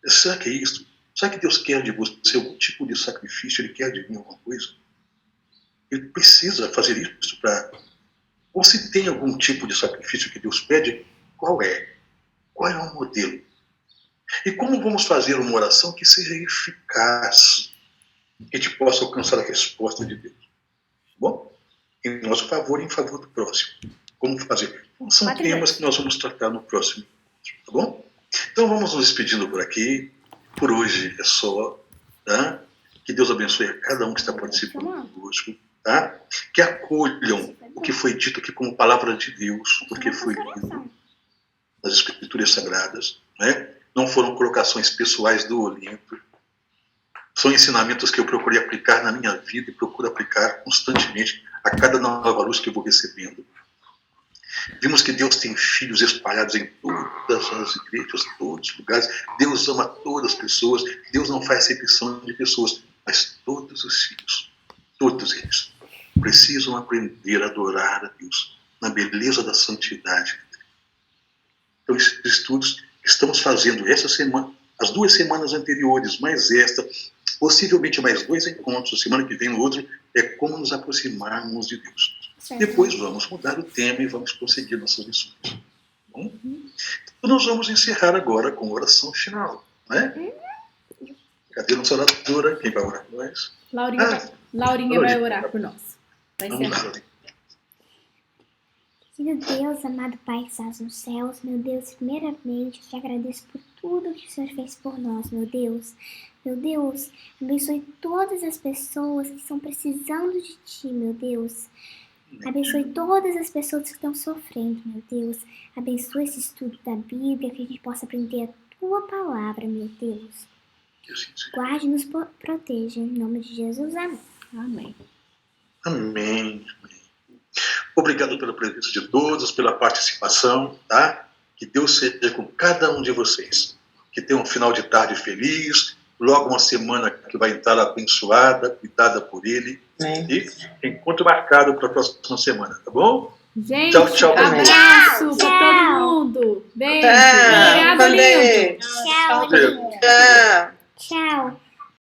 Será que é isso? Será que Deus quer de você algum tipo de sacrifício? Ele quer de mim alguma coisa? Ele precisa fazer isso para... Ou se tem algum tipo de sacrifício que Deus pede, qual é? Qual é o modelo? E como vamos fazer uma oração que seja eficaz, que a gente possa alcançar a resposta de Deus? Bom, em nosso favor e em favor do próximo. Como fazer? São temas que nós vamos tratar no próximo. Tá bom? Então vamos nos despedindo por aqui. Por hoje é só. Tá? Que Deus abençoe a cada um que está participando conosco. Tá? Que acolham o que foi dito aqui como palavra de Deus, porque foi lido nas Escrituras Sagradas. Né? Não foram colocações pessoais do Olinto. São ensinamentos que eu procurei aplicar na minha vida e procuro aplicar constantemente a cada nova luz que eu vou recebendo. Vimos que Deus tem filhos espalhados em todas as igrejas, todos os lugares. Deus ama todas as pessoas. Deus não faz acepção de pessoas, mas todos os filhos, todos eles, precisam aprender a adorar a Deus na beleza da santidade. Então, esses estudos que estamos fazendo essa semana, as 2 semanas anteriores, mais esta, possivelmente mais 2 encontros, a semana que vem no outro, é como nos aproximarmos de Deus. Certo. Depois vamos mudar o tema e vamos prosseguir nossas lições. Bom? Então nós vamos encerrar agora com a oração final. Né? Cadê a nossa oradora? Quem vai orar com nós? Laurinha vai orar por nós. Vai Vamos encerrar. lá. Meu Deus, amado Pai que estás nos céus, meu Deus, primeiramente eu te agradeço por tudo que o Senhor fez por nós, meu Deus. Meu Deus, abençoe todas as pessoas que estão precisando de Ti, meu Deus. Abençoe todas as pessoas que estão sofrendo, meu Deus. Abençoe esse estudo da Bíblia, que a gente possa aprender a Tua palavra, meu Deus. Guarde e nos proteja, em nome de Jesus, amém. Amém. Amém. Obrigado pela presença de todos, pela participação, tá? Que Deus seja com cada um de vocês. Que tenham um final de tarde feliz, logo uma semana que vai estar abençoada, cuidada por Ele. E encontro marcado para a próxima semana, tá bom? Gente, Tchau, tchau pra todos. abraço para todo mundo. Beijo. Obrigado, lindo. Tchau, Tchau. Tchau.